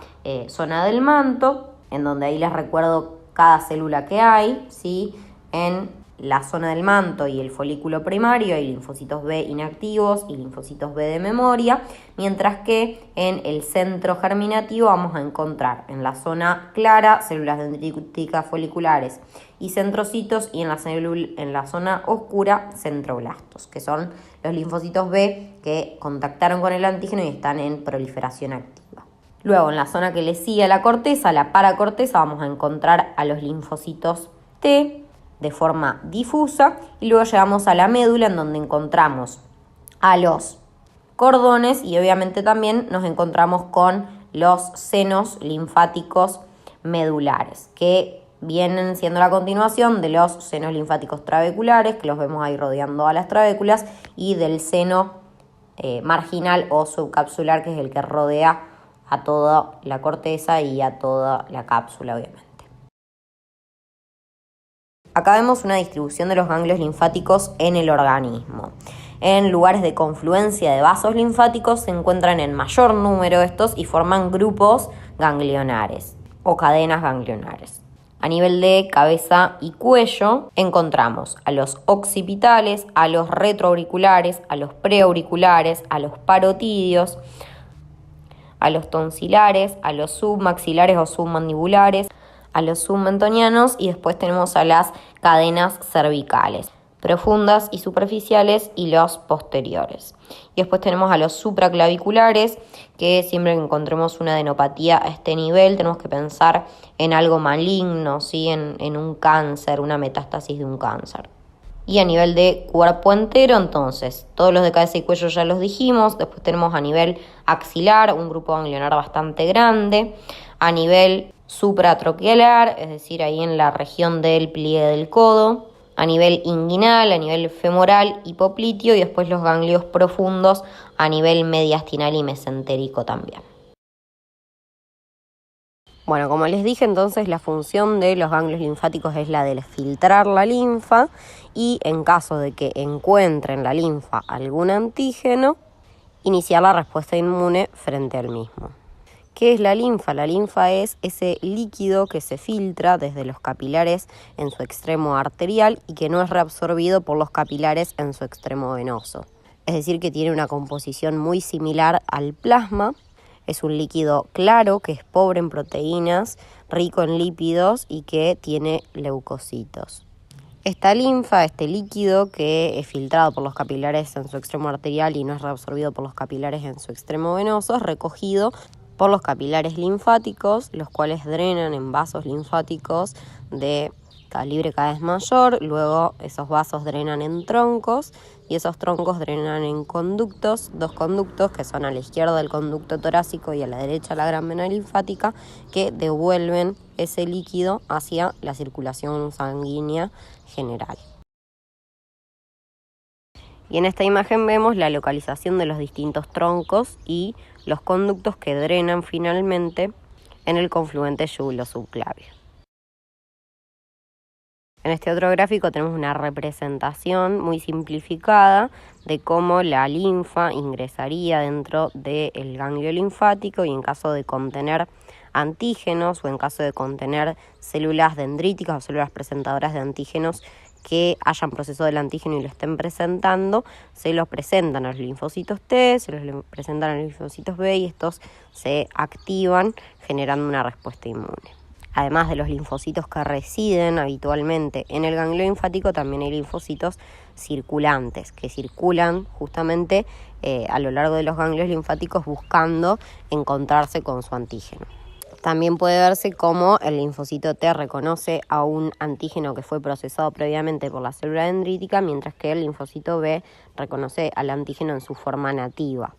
zona del manto, en donde ahí les recuerdo cada célula que hay, ¿sí? En la zona del manto y el folículo primario hay linfocitos B inactivos y linfocitos B de memoria, mientras que en el centro germinativo vamos a encontrar en la zona clara células dendríticas foliculares y centrocitos, y en la zona oscura centroblastos, que son los linfocitos B que contactaron con el antígeno y están en proliferación activa. Luego, en la zona que le sigue a la corteza, la paracorteza, vamos a encontrar a los linfocitos T de forma difusa, y luego llegamos a la médula, en donde encontramos a los cordones y obviamente también nos encontramos con los senos linfáticos medulares, que vienen siendo la continuación de los senos linfáticos trabeculares, que los vemos ahí rodeando a las trabéculas, y del seno marginal o subcapsular, que es el que rodea a toda la corteza y a toda la cápsula, obviamente. Acá vemos una distribución de los ganglios linfáticos en el organismo. En lugares de confluencia de vasos linfáticos se encuentran en mayor número estos y forman grupos ganglionares o cadenas ganglionares. A nivel de cabeza y cuello encontramos a los occipitales, a los retroauriculares, a los preauriculares, a los parotidios, a los tonsilares, a los submaxilares o submandibulares, a los submentonianos, y después tenemos a las cadenas cervicales. profundas y superficiales y los posteriores. Y después tenemos a los supraclaviculares, que siempre que encontremos una adenopatía a este nivel tenemos que pensar en algo maligno, ¿sí? en un cáncer, una metástasis de un cáncer. Y a nivel de cuerpo entero, entonces, todos los de cabeza y cuello ya los dijimos. Después tenemos a nivel axilar, un grupo ganglionar bastante grande. A nivel supratroqueolar, es decir, ahí en la región del pliegue del codo. A nivel inguinal, a nivel femoral y popliteo. Y después los ganglios profundos a nivel mediastinal y mesentérico también. Bueno, como les dije, entonces la función de los ganglios linfáticos es la de filtrar la linfa y en caso de que encuentren en la linfa algún antígeno, iniciar la respuesta inmune frente al mismo. ¿Qué es la linfa? La linfa es ese líquido que se filtra desde los capilares en su extremo arterial y que no es reabsorbido por los capilares en su extremo venoso. Es decir, que tiene una composición muy similar al plasma. Es un líquido claro que es pobre en proteínas, rico en lípidos y que tiene leucocitos. Esta linfa, este líquido que es filtrado por los capilares en su extremo arterial y no es reabsorbido por los capilares en su extremo venoso, es recogido por los capilares linfáticos, los cuales drenan en vasos linfáticos de calibre cada vez mayor. Luego esos vasos drenan en troncos y esos troncos drenan en conductos, dos conductos que son a la izquierda el conducto torácico y a la derecha la gran vena linfática, que devuelven ese líquido hacia la circulación sanguínea general. Y en esta imagen vemos la localización de los distintos troncos y los conductos que drenan finalmente en el confluente yugulo-subclavio. En este otro gráfico tenemos una representación muy simplificada de cómo la linfa ingresaría dentro del ganglio linfático y en caso de contener antígenos o en caso de contener células dendríticas o células presentadoras de antígenos que hayan procesado el antígeno y lo estén presentando, se los presentan a los linfocitos T, se los presentan a los linfocitos B y estos se activan generando una respuesta inmune. Además de los linfocitos que residen habitualmente en el ganglio linfático, también hay linfocitos circulantes que circulan justamente a lo largo de los ganglios linfáticos buscando encontrarse con su antígeno. También puede verse cómo el linfocito T reconoce a un antígeno que fue procesado previamente por la célula dendrítica, mientras que el linfocito B reconoce al antígeno en su forma nativa.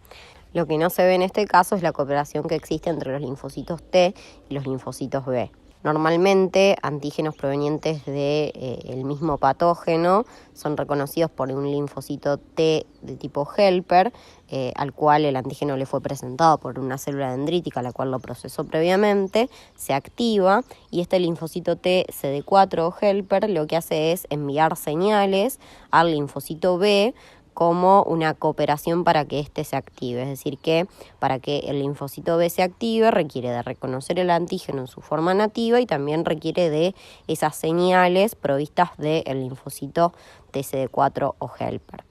Lo que no se ve en este caso es la cooperación que existe entre los linfocitos T y los linfocitos B. Normalmente, antígenos provenientes del mismo patógeno son reconocidos por un linfocito T de tipo helper, al cual el antígeno le fue presentado por una célula dendrítica, la cual lo procesó previamente, se activa y este linfocito T CD4 o helper lo que hace es enviar señales al linfocito B como una cooperación para que éste se active. Es decir, que para que el linfocito B se active requiere de reconocer el antígeno en su forma nativa y también requiere de esas señales provistas del linfocito TCD4 o helper.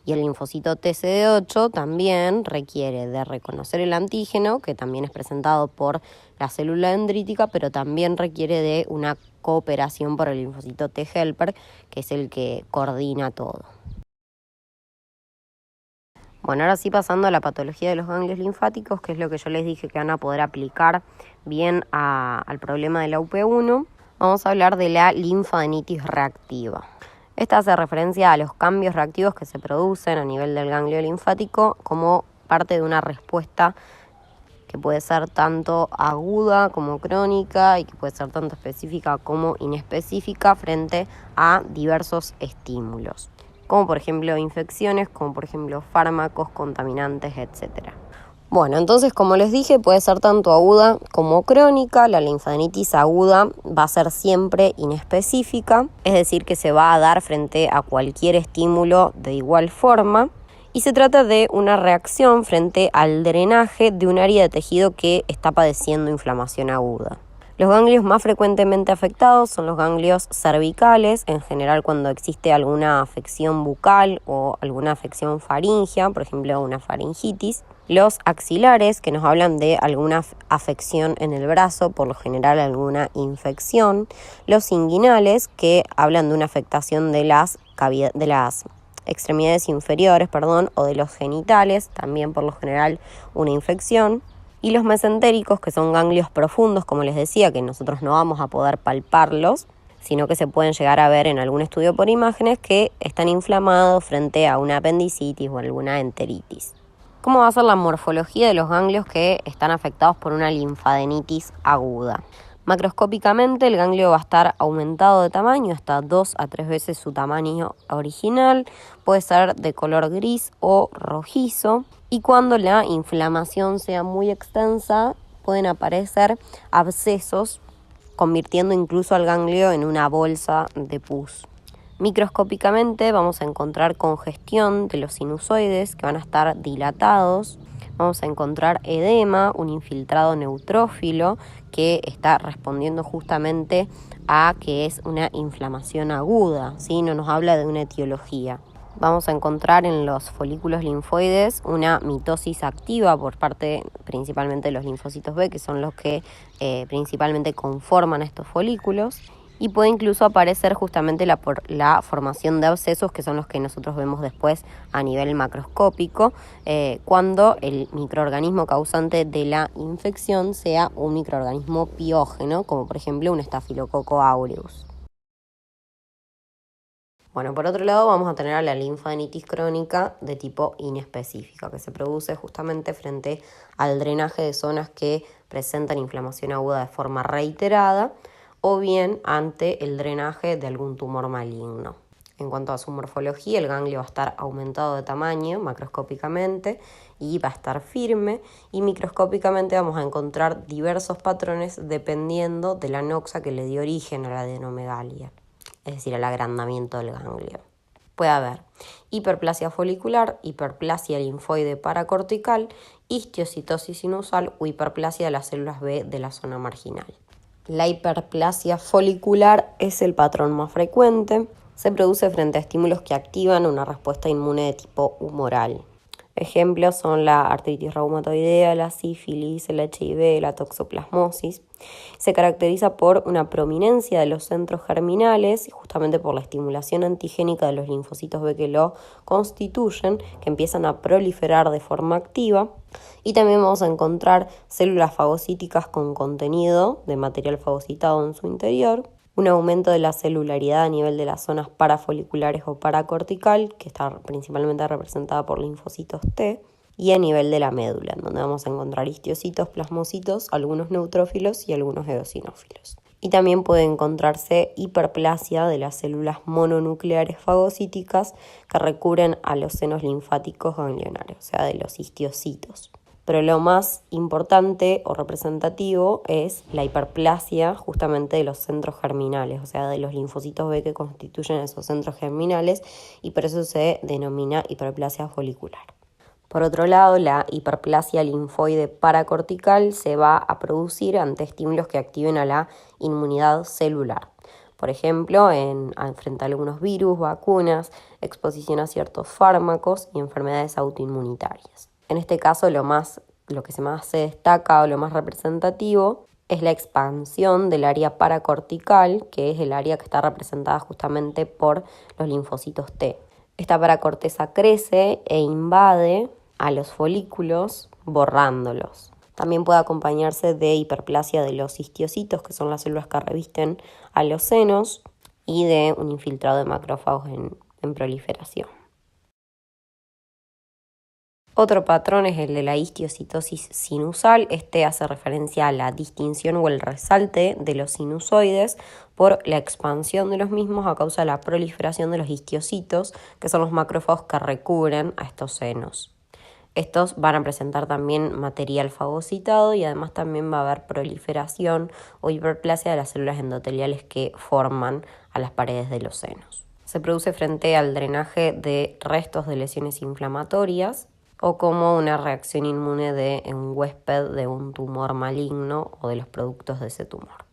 Y el linfocito TCD8 también requiere de reconocer el antígeno, que también es presentado por la célula dendrítica, pero también requiere de una cooperación por el linfocito T helper, que es el que coordina todo. Bueno, ahora sí pasando a la patología de los ganglios linfáticos, que es lo que yo les dije que van a poder aplicar bien al problema de la UP1, vamos a hablar de la linfadenitis reactiva. Esta hace referencia a los cambios reactivos que se producen a nivel del ganglio linfático como parte de una respuesta que puede ser tanto aguda como crónica y que puede ser tanto específica como inespecífica frente a diversos estímulos, como por ejemplo infecciones, como por ejemplo fármacos, contaminantes, etc. Bueno, entonces como les dije, puede ser tanto aguda como crónica. La linfadenitis aguda va a ser siempre inespecífica, es decir, que se va a dar frente a cualquier estímulo de igual forma. Y se trata de una reacción frente al drenaje de un área de tejido que está padeciendo inflamación aguda. Los ganglios más frecuentemente afectados son los ganglios cervicales, en general cuando existe alguna afección bucal o alguna afección faríngea, por ejemplo una faringitis. Los axilares, que nos hablan de alguna afección en el brazo, por lo general alguna infección. Los inguinales, que hablan de una afectación de las extremidades inferiores, o de los genitales, también por lo general una infección. Y los mesentéricos, que son ganglios profundos, como les decía, que nosotros no vamos a poder palparlos, sino que se pueden llegar a ver en algún estudio por imágenes que están inflamados frente a una apendicitis o alguna enteritis. ¿Cómo va a ser la morfología de los ganglios que están afectados por una linfadenitis aguda? Macroscópicamente el ganglio va a estar aumentado de tamaño hasta 2 a 3 veces su tamaño original, puede ser de color gris o rojizo, y cuando la inflamación sea muy extensa pueden aparecer abscesos, convirtiendo incluso al ganglio en una bolsa de pus. Microscópicamente vamos a encontrar congestión de los sinusoides que van a estar dilatados. Vamos a encontrar edema, un infiltrado neutrófilo que está respondiendo justamente a que es una inflamación aguda, ¿sí? No nos habla de una etiología. Vamos a encontrar en los folículos linfoides una mitosis activa por parte principalmente de los linfocitos B, que son los que principalmente conforman estos folículos. Y puede incluso aparecer justamente la formación de abscesos, que son los que nosotros vemos después a nivel macroscópico, cuando el microorganismo causante de la infección sea un microorganismo piógeno, como por ejemplo un Staphylococcus aureus. Bueno, por otro lado vamos a tener a la linfadenitis crónica de tipo inespecífica, que se produce justamente frente al drenaje de zonas que presentan inflamación aguda de forma reiterada, o bien ante el drenaje de algún tumor maligno. En cuanto a su morfología, el ganglio va a estar aumentado de tamaño macroscópicamente y va a estar firme, y microscópicamente vamos a encontrar diversos patrones dependiendo de la noxa que le dio origen a la adenomegalia, es decir, al agrandamiento del ganglio. Puede haber hiperplasia folicular, hiperplasia linfoide paracortical, histiocytosis sinusal o hiperplasia de las células B de la zona marginal. La hiperplasia folicular es el patrón más frecuente. Se produce frente a estímulos que activan una respuesta inmune de tipo humoral. Ejemplos son la artritis reumatoidea, la sífilis, el HIV, la toxoplasmosis. Se caracteriza por una prominencia de los centros germinales, justamente por la estimulación antigénica de los linfocitos B que lo constituyen, que empiezan a proliferar de forma activa. Y también vamos a encontrar células fagocíticas con contenido de material fagocitado en su interior, un aumento de la celularidad a nivel de las zonas parafoliculares o paracortical, que está principalmente representada por linfocitos T, y a nivel de la médula, en donde vamos a encontrar histiocitos, plasmocitos, algunos neutrófilos y algunos eosinófilos. Y también puede encontrarse hiperplasia de las células mononucleares fagocíticas que recurren a los senos linfáticos ganglionares, o sea, de los histiocitos. Pero lo más importante o representativo es la hiperplasia justamente de los centros germinales, o sea, de los linfocitos B que constituyen esos centros germinales, y por eso se denomina hiperplasia folicular. Por otro lado, la hiperplasia linfoide paracortical se va a producir ante estímulos que activen a la inmunidad celular. Por ejemplo, frente a algunos virus, vacunas, exposición a ciertos fármacos y enfermedades autoinmunitarias. En este caso, lo que más se destaca o lo más representativo es la expansión del área paracortical, que es el área que está representada justamente por los linfocitos T. Esta paracorteza crece e invade a los folículos, borrándolos. También puede acompañarse de hiperplasia de los histiocitos, que son las células que revisten a los senos, y de un infiltrado de macrófagos en proliferación. Otro patrón es el de la histiocitosis sinusal. Este hace referencia a la distinción o el resalte de los sinusoides por la expansión de los mismos a causa de la proliferación de los histiocitos, que son los macrófagos que recubren a estos senos. Estos van a presentar también material fagocitado y además también va a haber proliferación o hiperplasia de las células endoteliales que forman a las paredes de los senos. Se produce frente al drenaje de restos de lesiones inflamatorias o como una reacción inmune de un huésped de un tumor maligno o de los productos de ese tumor.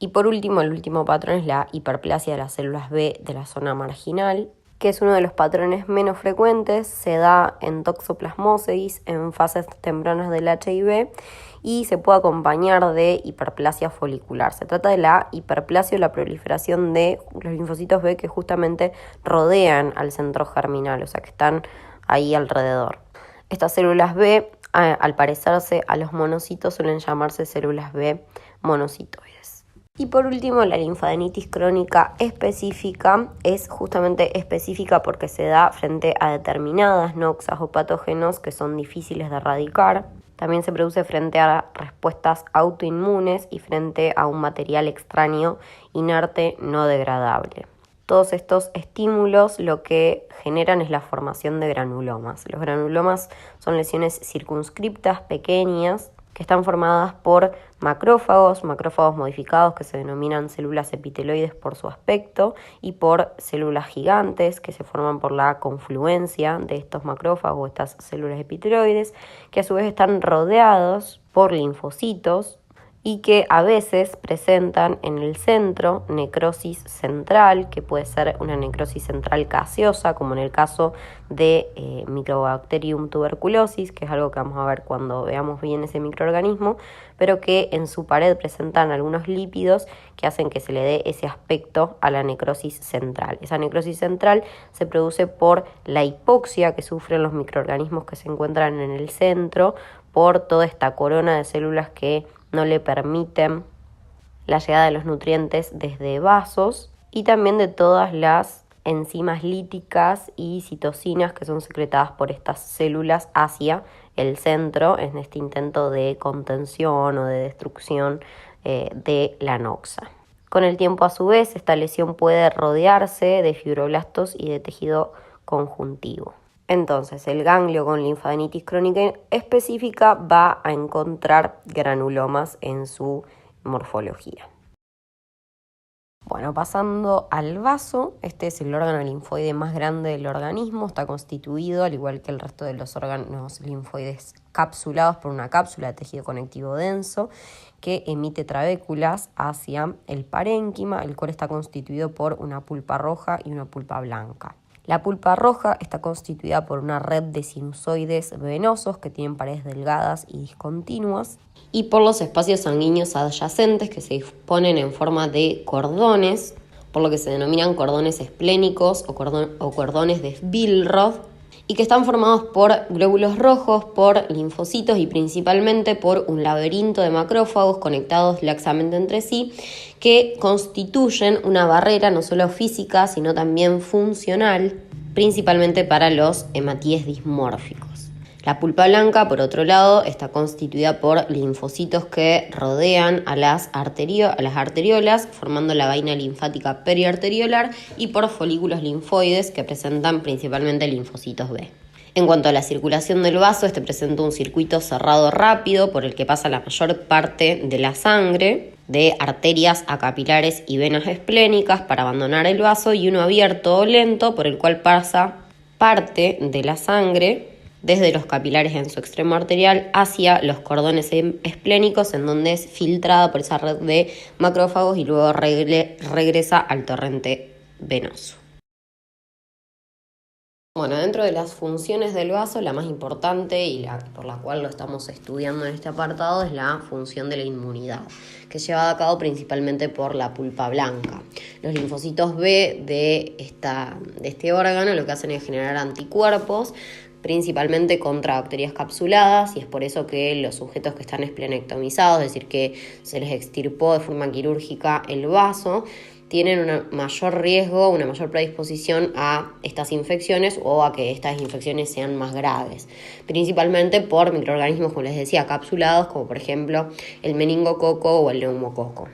Y por último, el último patrón es la hiperplasia de las células B de la zona marginal, que es uno de los patrones menos frecuentes, se da en toxoplasmosis en fases tempranas del HIV y se puede acompañar de hiperplasia folicular. Se trata de la hiperplasia o la proliferación de los linfocitos B que justamente rodean al centro germinal, o sea que están ahí alrededor. Estas células B, al parecerse a los monocitos, suelen llamarse células B monocitoides. Y por último, la linfadenitis crónica específica es justamente específica porque se da frente a determinadas noxas o patógenos que son difíciles de erradicar. También se produce frente a respuestas autoinmunes y frente a un material extraño inerte no degradable. Todos estos estímulos lo que generan es la formación de granulomas. Los granulomas son lesiones circunscriptas, pequeñas, que están formadas por macrófagos modificados que se denominan células epiteloides por su aspecto y por células gigantes que se forman por la confluencia de estos macrófagos, estas células epiteloides, que a su vez están rodeados por linfocitos y que a veces presentan en el centro necrosis central, que puede ser una necrosis central gaseosa, como en el caso de Mycobacterium tuberculosis, que es algo que vamos a ver cuando veamos bien ese microorganismo, pero que en su pared presentan algunos lípidos que hacen que se le dé ese aspecto a la necrosis central. Esa necrosis central se produce por la hipoxia que sufren los microorganismos que se encuentran en el centro, por toda esta corona de células que no le permiten la llegada de los nutrientes desde vasos y también de todas las enzimas líticas y citocinas que son secretadas por estas células hacia el centro en este intento de contención o de destrucción de la noxa. Con el tiempo, a su vez, esta lesión puede rodearse de fibroblastos y de tejido conjuntivo. Entonces, el ganglio con linfadenitis crónica específica va a encontrar granulomas en su morfología. Bueno, pasando al vaso, este es el órgano linfoide más grande del organismo, está constituido, al igual que el resto de los órganos linfoides, capsulados por una cápsula de tejido conectivo denso que emite trabéculas hacia el parénquima, el cual está constituido por una pulpa roja y una pulpa blanca. La pulpa roja está constituida por una red de sinusoides venosos que tienen paredes delgadas y discontinuas y por los espacios sanguíneos adyacentes que se disponen en forma de cordones, por lo que se denominan cordones esplénicos o cordones de Billroth, y que están formados por glóbulos rojos, por linfocitos y principalmente por un laberinto de macrófagos conectados laxamente entre sí que constituyen una barrera no solo física sino también funcional, principalmente para los hematíes dismórficos. La pulpa blanca, por otro lado, está constituida por linfocitos que rodean a las arteriolas, formando la vaina linfática periarteriolar, y por folículos linfoides que presentan principalmente linfocitos B. En cuanto a la circulación del vaso, este presenta un circuito cerrado rápido por el que pasa la mayor parte de la sangre, de arterias a capilares y venas esplénicas para abandonar el vaso, y uno abierto o lento por el cual pasa parte de la sangre desde los capilares en su extremo arterial hacia los cordones esplénicos, en donde es filtrada por esa red de macrófagos y luego regresa al torrente venoso. Bueno, dentro de las funciones del vaso, la más importante y por la cual lo estamos estudiando en este apartado es la función de la inmunidad, que es llevada a cabo principalmente por la pulpa blanca. Los linfocitos B de este órgano lo que hacen es generar anticuerpos, principalmente contra bacterias capsuladas, y es por eso que los sujetos que están esplenectomizados, es decir, que se les extirpó de forma quirúrgica el vaso, tienen un mayor riesgo, una mayor predisposición a estas infecciones o a que estas infecciones sean más graves, principalmente por microorganismos, como les decía, capsulados, como por ejemplo el meningococo o el neumococo.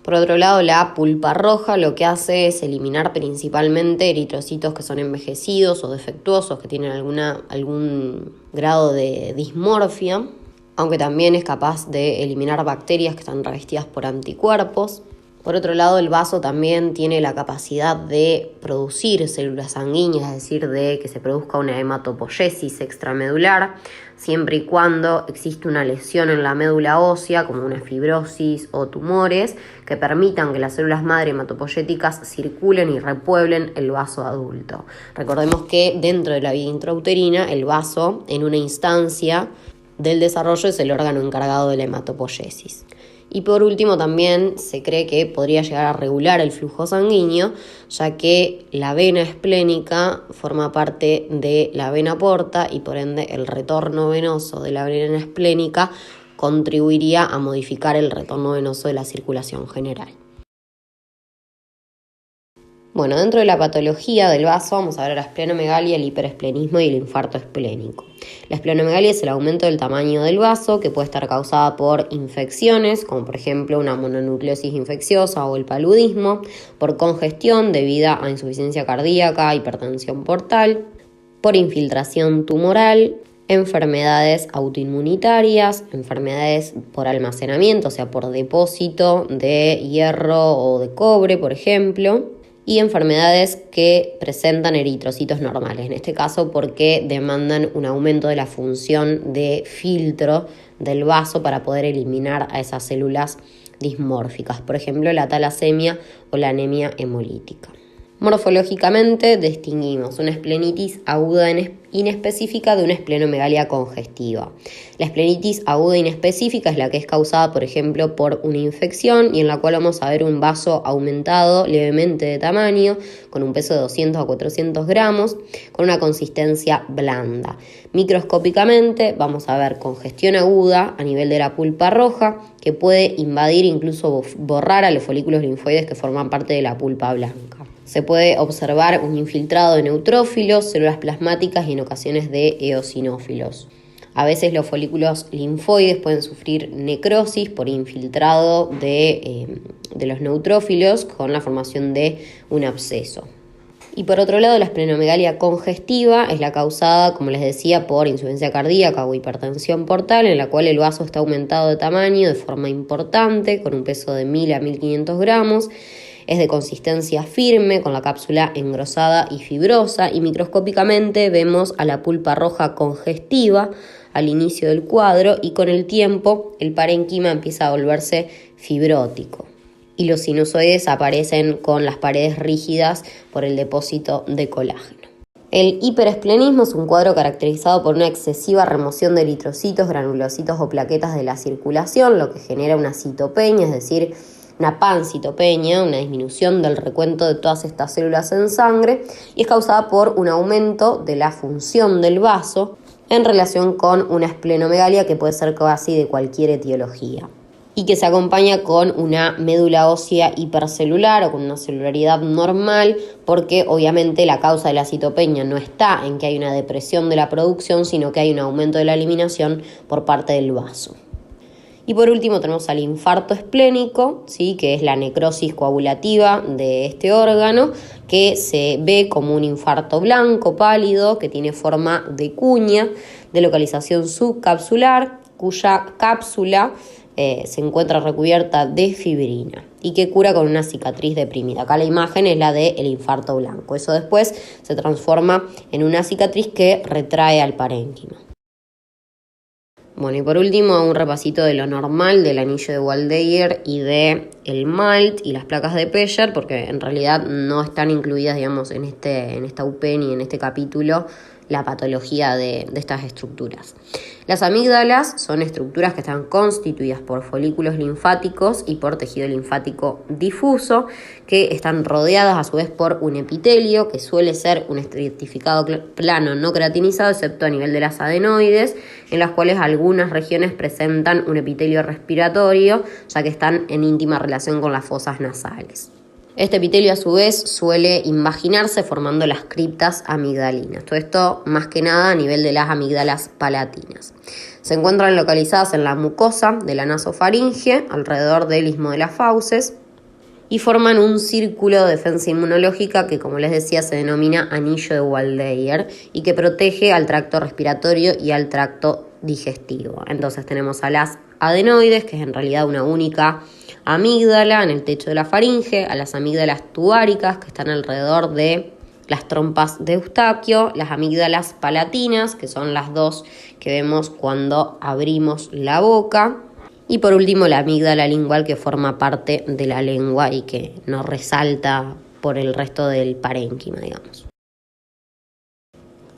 Por otro lado, la pulpa roja lo que hace es eliminar principalmente eritrocitos que son envejecidos o defectuosos, que tienen algún grado de dismorfia, aunque también es capaz de eliminar bacterias que están revestidas por anticuerpos. Por otro lado, el vaso también tiene la capacidad de producir células sanguíneas, es decir, de que se produzca una hematopoiesis extramedular, siempre y cuando existe una lesión en la médula ósea, como una fibrosis o tumores, que permitan que las células madre hematopoyéticas circulen y repueblen el vaso adulto. Recordemos que dentro de la vida intrauterina, el vaso, en una instancia del desarrollo, es el órgano encargado de la hematopoiesis. Y por último, también se cree que podría llegar a regular el flujo sanguíneo, ya que la vena esplénica forma parte de la vena porta y por ende el retorno venoso de la vena esplénica contribuiría a modificar el retorno venoso de la circulación general. Bueno, dentro de la patología del vaso vamos a ver la esplenomegalia, el hiperesplenismo y el infarto esplénico. La esplenomegalia es el aumento del tamaño del vaso que puede estar causada por infecciones, como por ejemplo una mononucleosis infecciosa o el paludismo, por congestión debida a insuficiencia cardíaca, hipertensión portal, por infiltración tumoral, enfermedades autoinmunitarias, enfermedades por almacenamiento, o sea, por depósito de hierro o de cobre, por ejemplo, y enfermedades que presentan eritrocitos normales, en este caso porque demandan un aumento de la función de filtro del vaso para poder eliminar a esas células dismórficas, por ejemplo la talasemia o la anemia hemolítica. Morfológicamente distinguimos una esplenitis aguda inespecífica de una esplenomegalia congestiva. La esplenitis aguda inespecífica es la que es causada, por ejemplo, por una infección y en la cual vamos a ver un vaso aumentado levemente de tamaño, con un peso de 200 a 400 gramos, con una consistencia blanda. Microscópicamente vamos a ver congestión aguda a nivel de la pulpa roja, que puede invadir, incluso borrar a los folículos linfoides que forman parte de la pulpa blanca. Se puede observar un infiltrado de neutrófilos, células plasmáticas y en ocasiones de eosinófilos. A veces los folículos linfoides pueden sufrir necrosis por infiltrado de los neutrófilos con la formación de un absceso. Y por otro lado, la esplenomegalia congestiva es la causada, como les decía, por insuficiencia cardíaca o hipertensión portal, en la cual el vaso está aumentado de tamaño de forma importante, con un peso de 1000 a 1500 gramos. Es de consistencia firme, con la cápsula engrosada y fibrosa, y microscópicamente vemos a la pulpa roja congestiva al inicio del cuadro y con el tiempo el parénquima empieza a volverse fibrótico. Y los sinusoides aparecen con las paredes rígidas por el depósito de colágeno. El hiperesplenismo es un cuadro caracterizado por una excesiva remoción de eritrocitos, granulocitos o plaquetas de la circulación, lo que genera una citopenia, es decir, una pancitopenia, una disminución del recuento de todas estas células en sangre, y es causada por un aumento de la función del vaso en relación con una esplenomegalia que puede ser casi de cualquier etiología, y que se acompaña con una médula ósea hipercelular o con una celularidad normal, porque obviamente la causa de la citopenia no está en que hay una depresión de la producción, sino que hay un aumento de la eliminación por parte del vaso. Y por último tenemos al infarto esplénico, ¿sí? Que es la necrosis coagulativa de este órgano, que se ve como un infarto blanco, pálido, que tiene forma de cuña, de localización subcapsular, cuya cápsula se encuentra recubierta de fibrina y que cura con una cicatriz deprimida. Acá la imagen es la del infarto blanco. Eso después se transforma en una cicatriz que retrae al parénquima. Bueno, y por último, un repasito de lo normal del anillo de Waldeyer y de el MALT y las placas de Peyer, porque en realidad no están incluidas, digamos, en esta UP ni en este capítulo la patología de estas estructuras. Las amígdalas son estructuras que están constituidas por folículos linfáticos y por tejido linfático difuso, que están rodeadas a su vez por un epitelio, que suele ser un estratificado plano no creatinizado, excepto a nivel de las adenoides, en las cuales algunas regiones presentan un epitelio respiratorio, ya que están en íntima relación con las fosas nasales. Este epitelio a su vez suele invaginarse formando las criptas amigdalinas. Todo esto más que nada a nivel de las amígdalas palatinas. Se encuentran localizadas en la mucosa de la nasofaringe, alrededor del istmo de las fauces, y forman un círculo de defensa inmunológica que, como les decía, se denomina anillo de Waldeyer y que protege al tracto respiratorio y al tracto digestivo. Entonces tenemos a las adenoides, que es en realidad una única amígdala en el techo de la faringe, a las amígdalas tubáricas que están alrededor de las trompas de Eustaquio, las amígdalas palatinas, que son las dos que vemos cuando abrimos la boca, y por último la amígdala lingual, que forma parte de la lengua y que nos resalta por el resto del parénquima, digamos.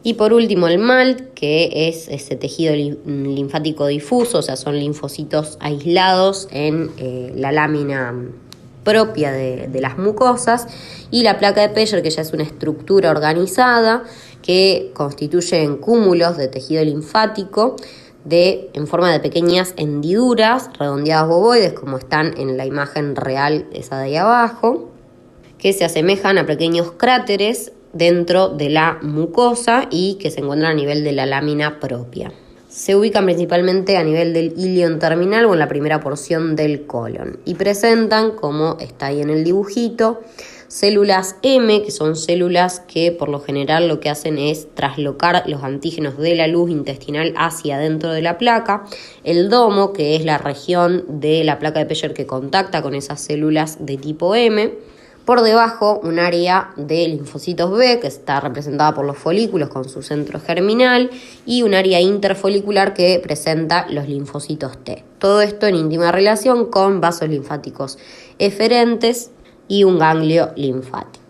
Y por último el MALT, que es ese tejido linfático difuso, o sea, son linfocitos aislados en la lámina propia de las mucosas, y la placa de Peyer, que ya es una estructura organizada que constituye en cúmulos de tejido linfático en forma de pequeñas hendiduras redondeadas ovoides, como están en la imagen real, esa de ahí abajo, que se asemejan a pequeños cráteres dentro de la mucosa y que se encuentran a nivel de la lámina propia. Se ubican principalmente a nivel del ilion terminal o en la primera porción del colon y presentan, como está ahí en el dibujito, células M, que son células que por lo general lo que hacen es traslocar los antígenos de la luz intestinal hacia dentro de la placa, el domo, que es la región de la placa de Peyer que contacta con esas células de tipo M, por debajo un área de linfocitos B, que está representada por los folículos con su centro germinal, y un área interfolicular que presenta los linfocitos T. Todo esto en íntima relación con vasos linfáticos eferentes y un ganglio linfático.